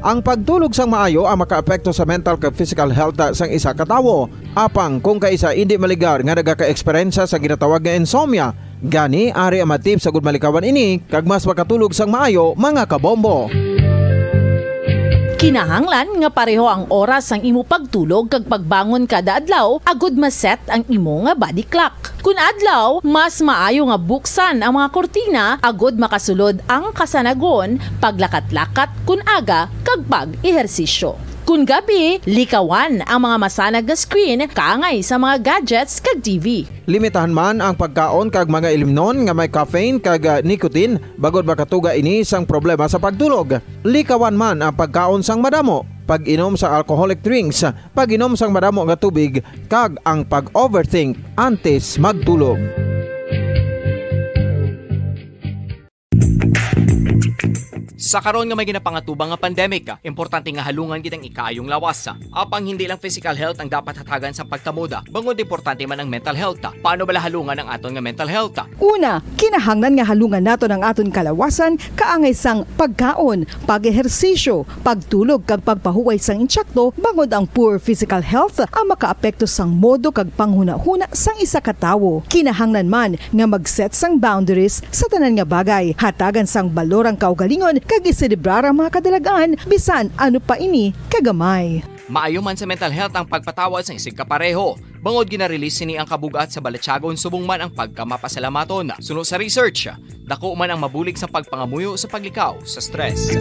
Ang pagtulog sang maayo ang makaapekto sa mental kag physical health sang isa ka tawo. Apang kung kaisa hindi maligar nga nagaka-eksperyensya sa ginatawag nga insomnia, gani ari ang matip sagud malikawan ini kag mas makatulog sang maayo mga kabombo. Kinahanglan nga pareho ang oras ang imo pagtulog kag pagbangon kada adlaw agud maset ang imo nga body clock. Kun adlaw, mas maayo nga buksan ang mga kortina agud makasulod ang kasanagon, paglakat-lakat kun aga kag pag-ehersisyo. Kun gabi, likawan ang mga masanag nga screen kaangay sa mga gadgets kag TV. Limitahan man ang pagkaon kag mga ilimnon nga may caffeine kag nicotine bagod makatuga ini sang problema sa pagtulog. Likawan man ang pagkaon sang madamo, pag-inom sa alcoholic drinks, pag-inom sang madamo nga tubig kag ang pag-overthink antes magtulog. Sa karon nga may ginapangatubang nga pandemic, importante nga halungan gid ang ikaayong lawas. Apang hindi lang physical health ang dapat hatagan sa pagtamuda, bangod importante man ang mental health. Paano bala halungan ang aton nga mental health? Una, kinahanglan nga halungan naton ang aton kalawasan kaangay sang pagkaon, pag-ehersisyo, pagtulog kag pagpahuway sang insyakto bangod ang poor physical health ang makaapekto sang modo kag panghuna-huna sang isa ka tawo. Kinahanglan man nga mag-set sang boundaries sa tanan nga bagay, hatagan sang balorang kaugalingon kag iselebrar ang mga kadalagaan bisan ano pa ini kagamay. Maayo man sa mental health ang pagpatawad sa isig kapareho. Bangod gina-release ni ang kabugat sa Balatyagon subong man ang pagkamapasalamaton. Sunod sa research, dako man ang mabulig sa pagpangamuyo sa paglikaw sa stress.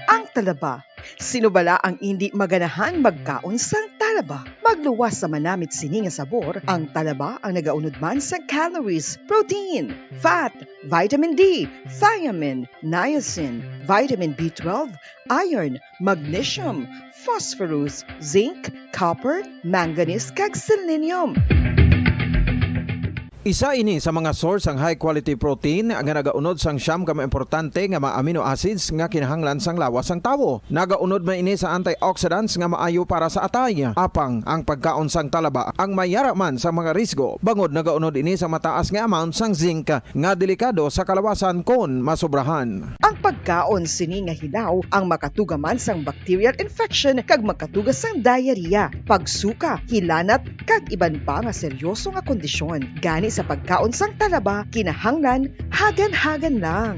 Ang talaba. Sino bala ang hindi maganahan magkaon sang talaba? Magluwas sa manamit sini nga sabor, ang talaba ang nagaunod man sa calories, protein, fat, vitamin D, thiamine, niacin, vitamin B12, iron, magnesium, phosphorus, zinc, copper, manganese kag selenium. Isa ini sa mga source ang high quality protein nga nagaunod sang siyam ka importante nga mga amino acids nga kinahanglan sang lawas sang tawo. Nagaunod man ini sa antioxidants nga maayo para sa atay. Apang ang pagkaon sang talaba ang mayara man sa mga risgo. Bangod nagaunod ini sa mataas nga amount sang zinc nga delikado sa kalawasan kon masobrahan. Ang pagkaon sini nga hilaw ang makatugaman sang bacterial infection kag makatugas sang diarrhea, pagsuka, hilanat kag iban pa nga seryoso nga kondisyon. Gani sa pagkaon sang talaba, kinahanglan hagan-hagan lang.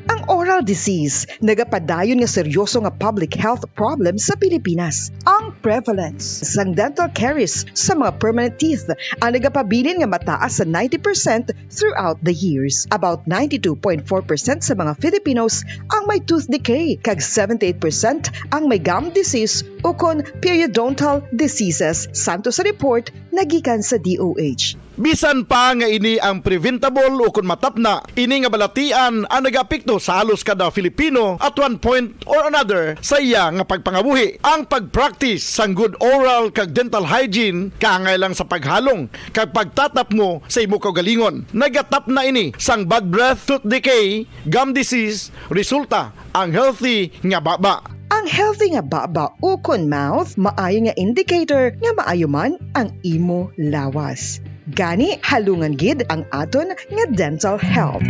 Ang oral disease, nagapadayon nga seryoso nga public health problem sa Pilipinas. Ang prevalence sang dental caries sa mga permanent teeth ang nagapabilin nga mataas sa 90% throughout the years. About 92.4% sa mga Filipinos ang may tooth decay, kag 78% ang may gum disease o kon periodontal diseases, santo sa report nagikan sa DOH. Bisan pa nga ini ang preventable o kun matapna, ini nga balatian ang nagapekto sa halos kada Filipino at one point or another sa iya nga pagpangabuhi. Ang pagpractice sang good oral kag dental hygiene kaangay lang sa paghalong kag pagtatap mo sa imo kaugalingon. Nagatap na ini sang bad breath, tooth decay, gum disease, resulta ang healthy nga baba. Ang healthy nga baba ukon mouth maayo nga indicator nga maayo man ang imo lawas. Gani halungan gid ang aton nga dental health.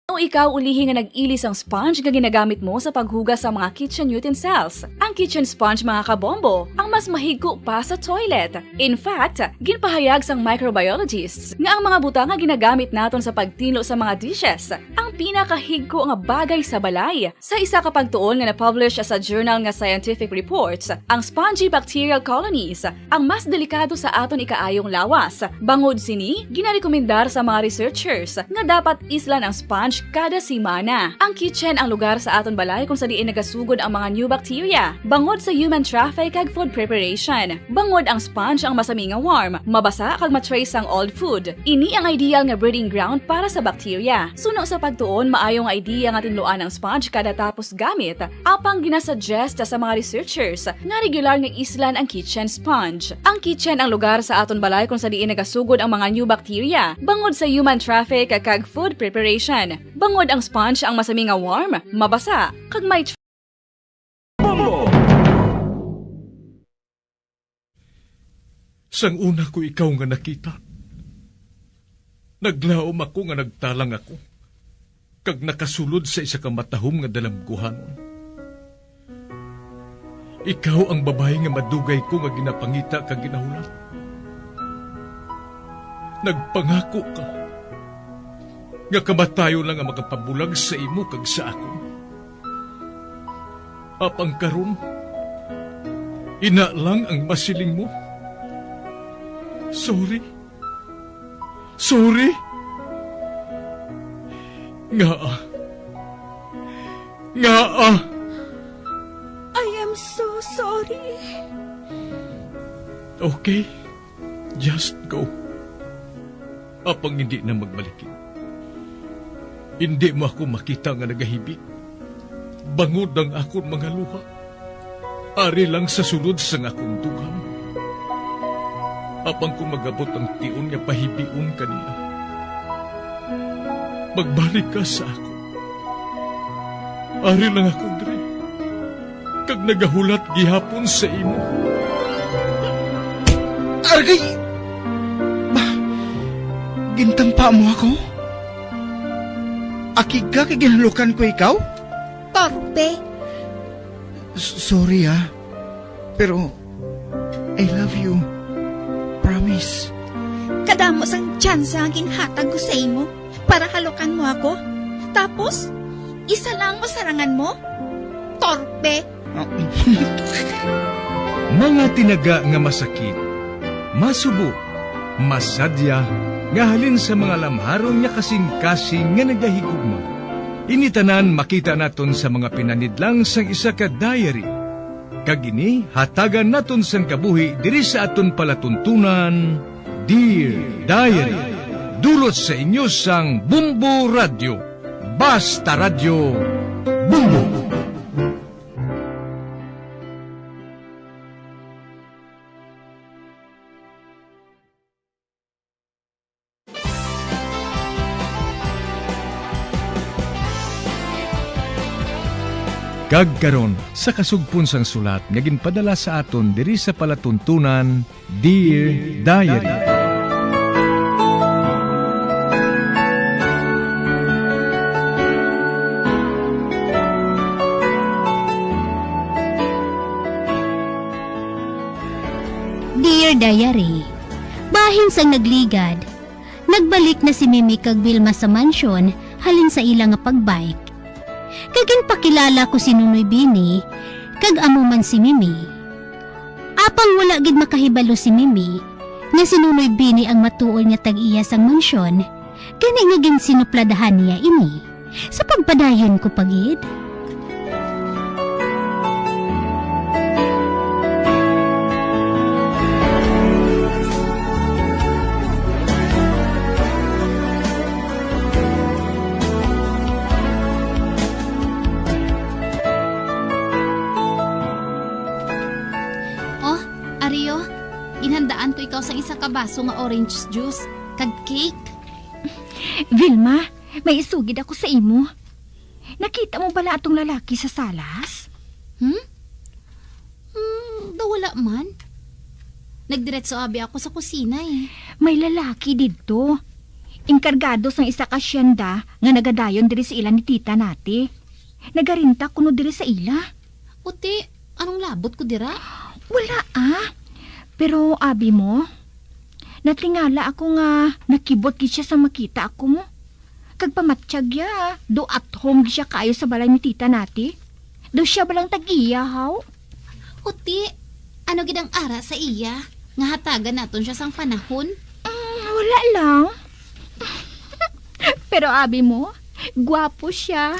Kung ikaw ulihi nga nag-ilis ang sponge nga ginagamit mo sa paghugas sa mga kitchen utensils, ang kitchen sponge mga kabombo ang mas mahigko pa sa toilet. In fact, ginpahayag sang microbiologists nga ang mga butang nga ginagamit naton sa pagtinlo sa mga dishes ang pinakahigko nga bagay sa balay. Sa isa ka pagtuon nga na-publish sa journal nga Scientific Reports, ang spongy bacterial colonies ang mas delikado sa aton ikaayong lawas. Bangod sini, ginarekomendar sa mga researchers nga dapat islan ang sponge kada simana. Ang kitchen ang lugar sa aton balay kung sa diin nagasugod ang mga new bacteria. Bangod sa human traffic kag food preparation. Bangod ang sponge ang masami nga warm, mabasa kag matrace ang old food. Ini ang ideal nga breeding ground para sa bacteria. Suno sa pagtuon, maayong idea nga tinluan ang sponge kada tapos gamit. Apang ginasuggest sa mga researchers nga regular nga islan ang kitchen sponge. Ang kitchen ang lugar sa aton balay kung sa diin nagasugod ang mga new bacteria. Bangod sa human traffic kag food preparation. Bangod ang sponge ang masami nga warm, mabasa, kag may Sang una ko ikaw nga nakita, naglaom ako nga nagtalang ako, kag nakasulod sa isa ka matahom nga dalamguhanon. Ikaw ang babae nga madugay ko nga ginapangita kag ginahulat. Nagpangako ka nga kamatayo lang ang makapabulag sa imo kag sa ako. Apang karon, ina lang ang masiling mo. Sorry. Sorry. Nga. I am so sorry. Okay, just go. Apang hindi na magbalikin. Hindi mo ako makita nga nagahibik. Bangod ang akong mga luha. Ari lang sa sulod sang akong dugham. Apang kung magabot ang tiun nga pahibiun kanila. Magbalik ka sa ako. Ari lang ako, Dre. Kag nagahulat gihapon sa imo. Argay! Gintampa mo ako? Akiga kay ginalukan ko ikaw? Torpe. Sorry pero I love you. Promise. Kadamos ang tsansa ang ginhatag ko sa imo para halukan mo ako. Tapos, isa lang masarangan mo? Torpe. Mga tinaga nga masakit, masubo, masadya, nga halin sa mga lamharon nga kasing-kasing nga nagahigugma. Initanan makita naton sa mga pinanidlang sang isa ka diary. Kagini, hatagan naton sang kabuhi diri sa aton palatuntunan, Dear Diary. Dulot sa inyo sang Bumbo Radio. Basta Radio Bumbo. Kagkaron sa kasugpon sang sulat nga ginpadala sa aton diri sa palatuntunan, Dear Diary. Dear Diary, bahin sang nagligad, Nagbalik na si Mimi kag Vilma sa mansyon halin sa ilang nga pagbike. Kagin pakilala ko si Nunoy Bini kag amo man si Mimi. Apang wala gid makahibalo si Mimi nga si Nunoy Bini ang matuol nga tag-iya sang mansyon, kani nga ginsinupladahan niya ini sa pagpadayon ko pagid. Oh, Ario, ginhandaan ko ikaw sa isa ka baso nga orange juice kag cake. Vilma, may isugid ako sa imo. Nakita mo bala atong lalaki sa salas? Wala man. Nagdiretso abi ako sa kusina eh. May lalaki dito. Inkargado sang isa ka syenda nga nagadayon diri sa ila ni tita nati. Nagarinta kuno diri sa ila. Uti, anong labot ko dira? Wala Pero abi mo, natingala ako nga nakibot gid siya sa makita ako mo. Kag pamatsyag ya, do at home gid siya kayo sa balay ni tita nati. Do siya balang tag-iya haw. Uti, ano gid ang ara sa iya? Nga hatagan naton siya sang panahon? Wala lang. Pero abi mo, gwapo siya.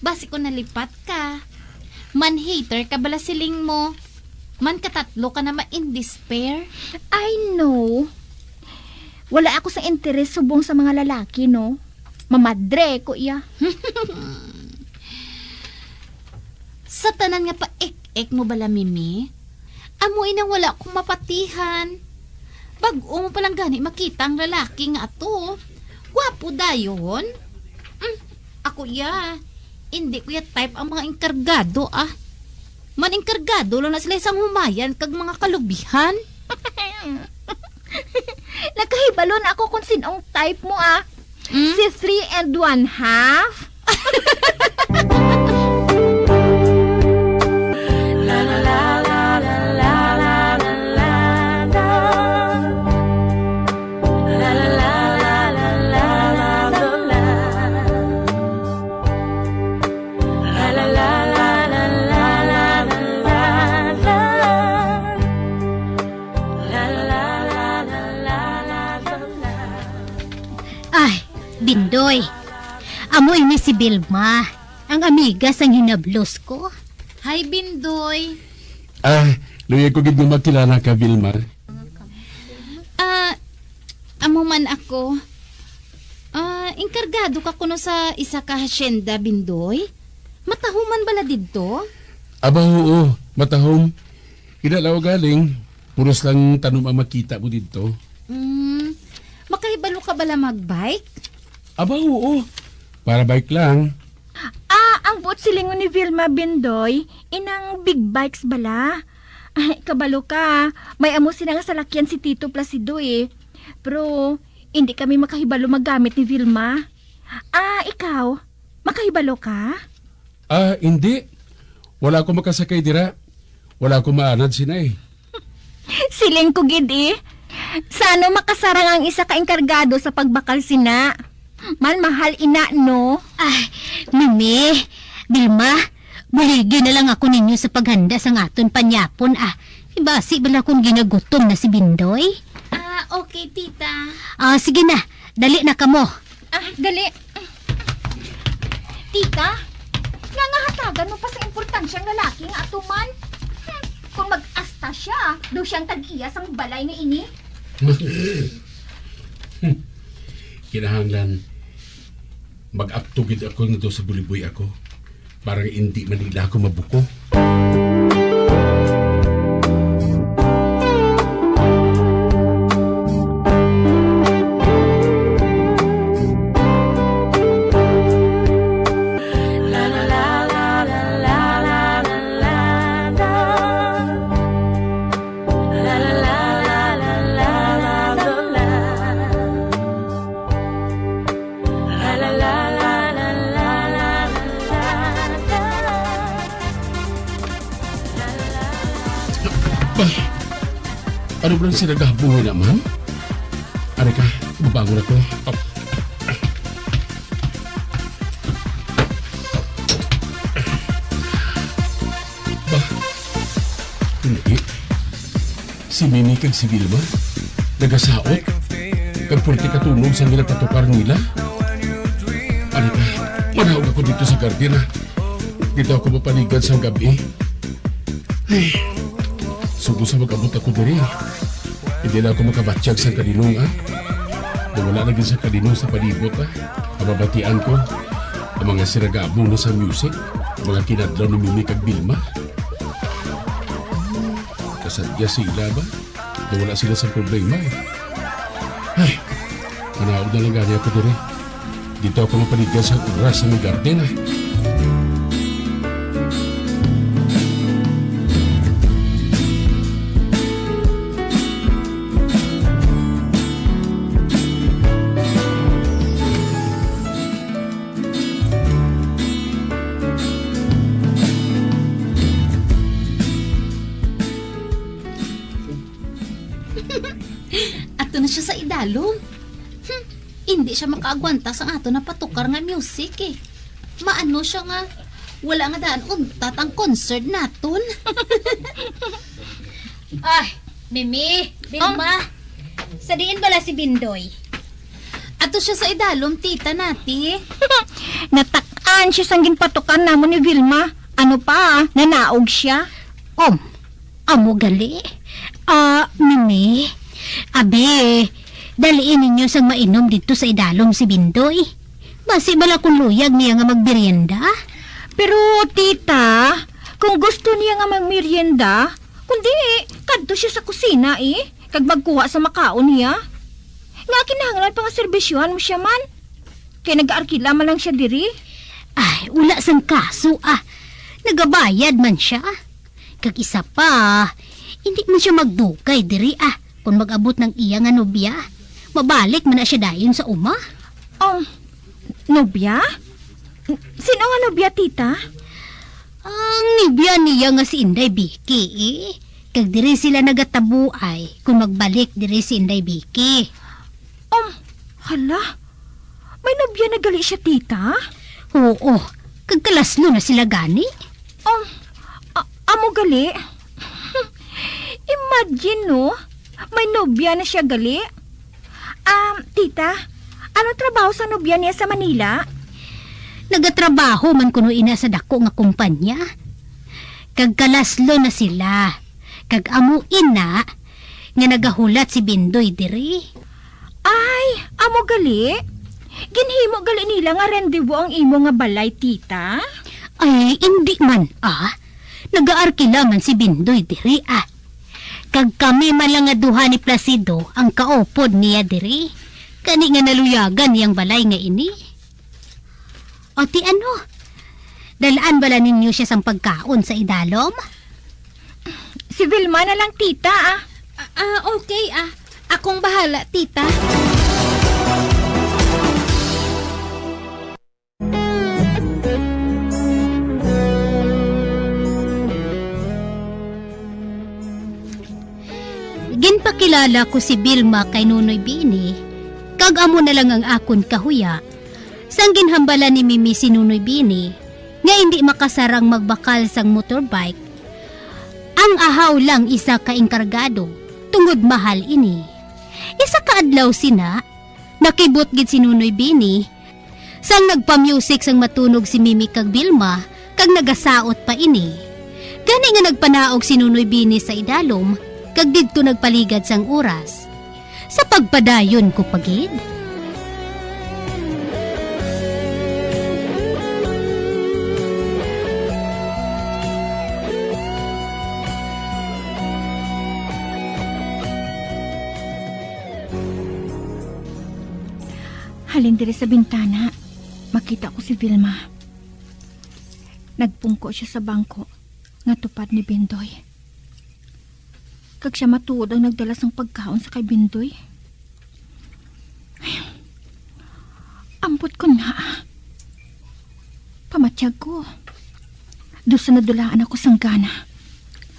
Basi ko nalipat ka. Man-hater ka bala siling mo. Man katatlo ka na ma-in despair. I know. Wala ako sa interes subong sa mga lalaki, no? Mamadre ko iya. Sa tanan nga pa ek mo bala, Mimi? Amoy nang wala akong mapatihan. Bago mo palang gani makita ang lalaki nga ato. Gwapo dayon. Ako iya. Hindi ko ya type ang mga inkargado Man-inkargado lang na sila isang humayan kag mga kalubihan. Nakahibalon ako kung sinong type mo Si 3 1/2. Bindoy, amoy ni si Vilma, ang amiga sang hinablos ko. Hi, Bindoy. Luya ko gid nga makilala ka, Vilma. Amo man ako. Inkargado ka kuno sa isa ka hasyenda, Bindoy. Matahuman bala didto? Aba, oo, matahom. Kinalaw galing, puros lang tanom ang makita mo dito. Makahibalo ka bala magbike? Aba, oo. Para bike lang. Ang bot silingon ni Vilma, Bindoy, inang big bikes bala. Ay, kabalo ka. May amo sinang salakyan si Tito Placido Pero, hindi kami makahibalo magamit ni Vilma. Ikaw, makahibalo ka? Hindi. Wala ko makasakay dira. Wala ko maanad sinay. Siling ko gid Sano makasarang ang isa ka enkargado sa pagbakal sina. Man mahal ina, no? Mimi, Vilma, buligi na lang ako ninyo sa paghanda sa ngaton panyapon Ibasi bala kung ginagutom na si Bindoy? Okay, tita. Sige na, dali na kamo. Dali. Tita, nga hatagan mo pa sa importansyang lalaki nga atuman. Kung mag-asta siya, daw siyang tag-iya sang balay ni ini. Kinahanglan mag-aptugid ako nito sa buliboy ako. Parang hindi manila ako mabuko. Ano ba sinagabungan naman? Ari ka, babangon ako. Oh. Ba? Hindi. Si Mimi kag si Vilma, nagasaot. Kag pulti katulog sa nila patukar nila. Ari ka, manahog ako dito sa garden ha. Dito ako mapaligad sa gabi. Ay, sugo sa mag-abot ako diri. Hindi na ako makabatsyag sa kaninong ha. Wala na din sa kaninong sa palibot ha. Mababatian ko ang mga sinagabong na sa music, mga kinadlaw ni Mimi kag Vilma. Kasadya sila ba? Na wala sila sa problema eh. Ay, manahog na lang gani ako diri. Dito ako mapaligad sa oras sa may garden ha. Ato na siya sa idalom. Hindi siya makaagwanta sa ato na patukar nga music eh. Maano siya nga, wala nga daan untat ang concert naton. Ay, Mimi, Vilma, sa diin bala si Bindoy? Ato siya sa idalom, tita nati. Natak-an siya sang ginpatukan namon ni Vilma. Ano pa, nanaog siya. Amo gali. Mimi, abe, daliin ninyo sang mainom dito sa idalom si Bindoy. Basi bala kung luyag niya nga magmerienda. Pero tita, kung gusto niya nga magmerienda, kundi kadto siya sa kusina kag magkuha sa makaon niya. Nga kinahanglan pa nga servisyohan mo siya man. Kaya nag-aarkila man lang siya diri. Ay, wala sang kaso nagabayad man siya. Kag isa pa, hindi man siya magdukay diri kung mag-abot ng iya nga nobya. Mabalik man na siya dayon sa uma. Nobya? Sino nga nobya, tita? Ang nobya niya nga si Inday Vicky Kag diri sila nagatabuay kung magbalik diri si Inday Vicky. Hala? May nobya na gali siya, tita? Oo, kag kalaslo na sila gani. Amo gali? Imagine no, may nobya na siya gali. Tita, ano trabaho sa nobya niya sa Manila? Nagatrabaho man kuno ina sa dako nga kumpanya. Kag kalaslo na sila. Kag amo ina nga nagahulat si Bindoy diri. Ay, amo gali? Ginhimo gali nila nga rendezvous ang imo nga balay, tita? Ay, hindi man nagaarkila man si Bindoy diri Kag kami man lang nga duha ni Placido ang kaupod niya diri. Kani nga naluyagan niyang balay nga ini. O ti ano? Dalaan bala ninyo siya sang pagkaon sa idalom? Si Vilma na lang, tita Okay Akong bahala, tita. Ginpakilala ko si Vilma kay Nunoy Bini. Kag amo na lang ang akon kahuya. Sang ginhambala ni Mimi si Nunoy Bini nga hindi makasarang magbakal sang motorbike. Ang ahaw lang isa ka engkargado tungod mahal ini. Isa ka adlaw sina nakibot gid si Nunoy Bini sang nagpa-music sang matunog si Mimi kag Vilma kag nagasaot pa ini. Gani nga nagpanaog si Nunoy Bini sa idalom kag didto nagpaligad sang oras. Sa pagpadayon ko pagid. Halin diri sa bintana, makita ko si Vilma. Nagpungko siya sa bangko nga tupad ni Bindoy. Kag siya matuod ang nagdala sang pagkaon sa kay Bindoy. Ay, ampot ko na. Pamatiyag ko. Doon sa nadulaan ako sang gana.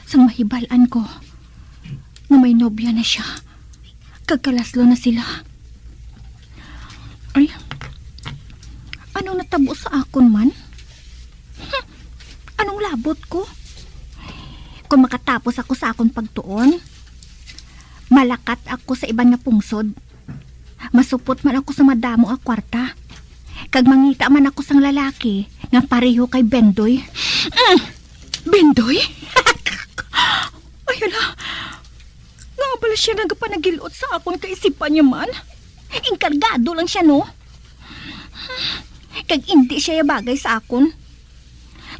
Sang mahibalan ko. Nga may nobya na siya. Kag kalaslo na sila. akon man? Anong labot ko? Kung makatapos ako sa akon pagtuon, malakat ako sa iban nga pungsod. Masupot man ako sa madamo nga kwarta. Kag mangita man ako sang lalaki nga pareho kay Bendoy. Bendoy? Ay, hala. Nga bala siya nagapanagilot sa akon kaisipan niya man. Inkargado lang siya, no? Kag hindi siya bagay sa akon.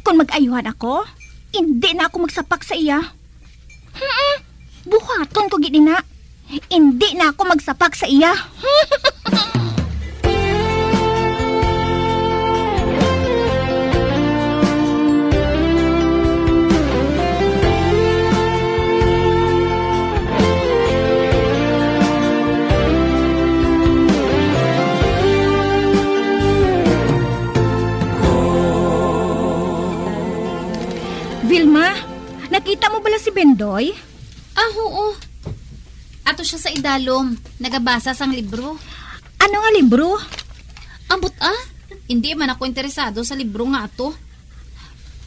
Kung mag-ayuhan ako, hindi na ako magsapak sa iya. Buhaton ko gini na. Hindi na ako magsapak sa iya. Vilma, nakita mo bala si Bendoy? Oo. Ato siya sa idalom. Nagabasa sang libro. Ano nga libro? Ambot Hindi man ako interesado sa libro nga ato.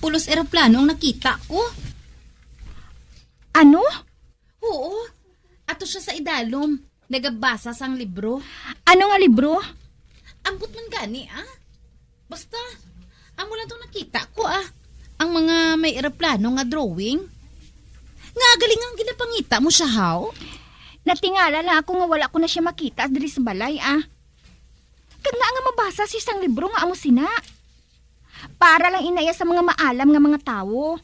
Pulos eroplano ang nakita ko. Ano? Oo. Ato siya sa idalom. Nagabasa sang libro. Ano nga libro? Ambot man gani, Basta, amo lang itong nakita ko, Ang mga may eroplano nga drawing. Nga galing ang ginapangita mo siya, haw? Natingala na ako nga wala ko na siya makita diri sa balay, Kag nga mabasa si isang libro nga amo sina. Para lang inaya sa mga maalam nga mga tao.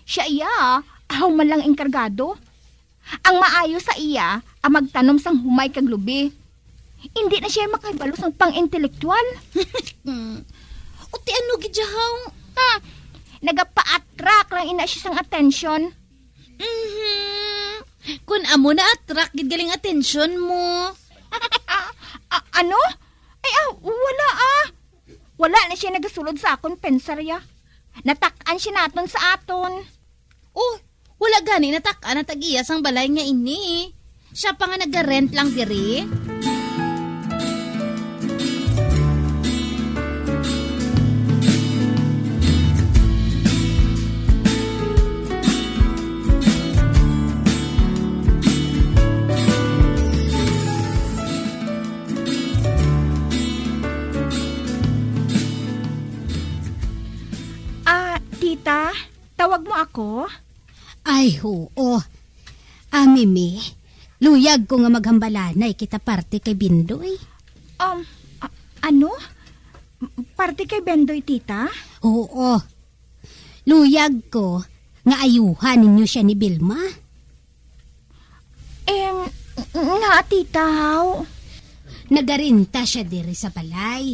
Siya iya, ahaw man lang enkargado. Ang maayo sa iya, ang magtanom sang humay kag lubi. Hindi na siya makahibalo sang pang-intelektual. Uti ano gidyahaw? Nagapa-attract lang ina siya sang atensyon. Kun amo na attract gid galing atensyon mo. Ano? Ay, wala Wala na siya nagasulod sa akon pensarya. Natak-an siya naton sa aton. Oh, wala gani natak-an na tag-iya sang balay nga ini. Siya pa nga nag-rent lang diri. Tita, tawag mo ako? Ay, oo. Mimi, luyag ko nga maghambalanay kita parte kay Bindoy. Ano? Parte kay Bendoy, tita? Oo. Luyag ko nga ayuhan ninyo siya ni Vilma. Nga, tita, haw? Nagarinta siya diri sa balay.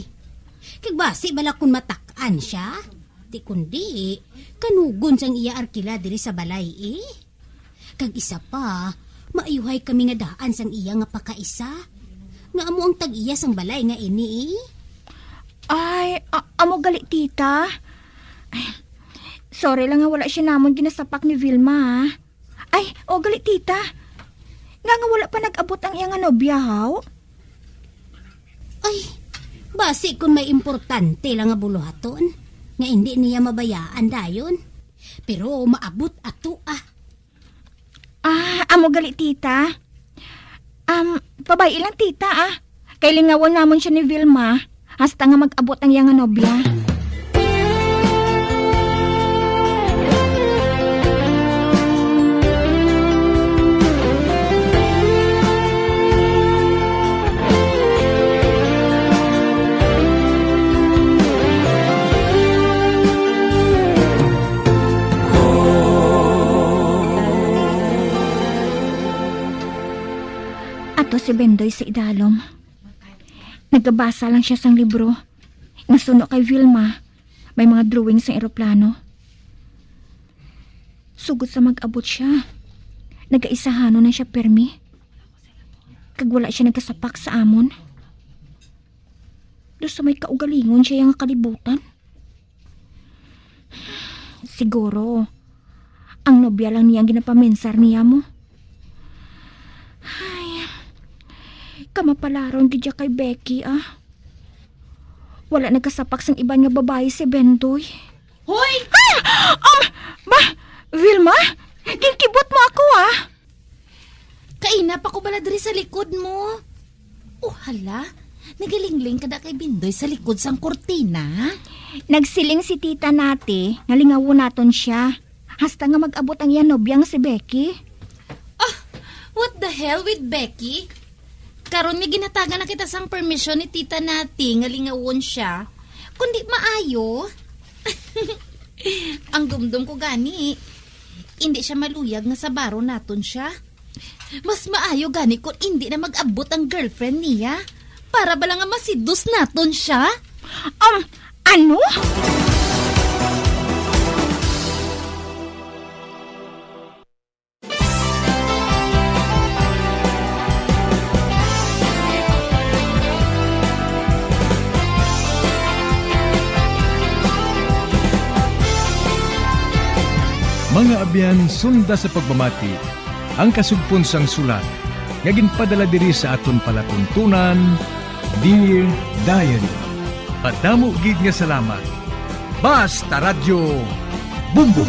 Kag basi bala kun matak-an siya. Di kundi, kanugon sang iya arkila diri sa balay Kag isa pa, maayuhay kami nga daan sang iya nga pakaisa. Nga amo ang tag-iya sang balay nga ini Ay, amo gali tita. Ay, sorry lang nga wala siya namon ginasapak ni Vilma. Ay, gali tita. Nga wala pa nag-abot ang iya nga nobya, haw? Ay, basi kung may importante lang nga buluhaton. Nga hindi niya mabayaan dayon. Pero maabot ato amo gali tita. Pabay ilang tita Kay lingawan namon siya ni Vilma. Hasta nga mag-abot ang iyang nobya. Ato si Bendoy sa idalom. Nagabasa lang siya sang libro. Nasuno kay Vilma. May mga drawing sa eroplano. Sugod sa mag-abot siya. Nagaisahano na siya permi. Kag wala siya nagasapak sa amon. Do sa may kaugalingon siya yung kalibutan. Siguro, ang nobya lang niyang ginapaminsar niya mo. Ay, kamapalaron gidya kay Becky wala nagkasapak sang iban nga babae si Bentoy. Hoy! Vilma? Ginkibot mo ako Kaina pa ko bala diri sa likod mo. Oh, hala. Nagalingling kada kay Bindoy sa likod sang kortina. Nagsiling si tita nati, nalingawon naton siya. Hasta nga mag-abot ang yanobyang si Becky. What the hell with Becky? Karon nga ginatagan na kita sang permission ni tita nati nga lingawon siya. Kundi maayo. Ang dumdum ko gani. Hindi siya maluyag nga sa baro naton siya. Mas maayo gani kung hindi na mag-abot ang girlfriend niya. Para bala nga masidus naton siya. Ano? Mga abyan, sunda sa pagmamati, ang kasugpon sang sulat, nga ginpadala diri sa aton palatuntunan, Dear Diary. Padamo gid nga salamat. Basta Radyo Bumbum.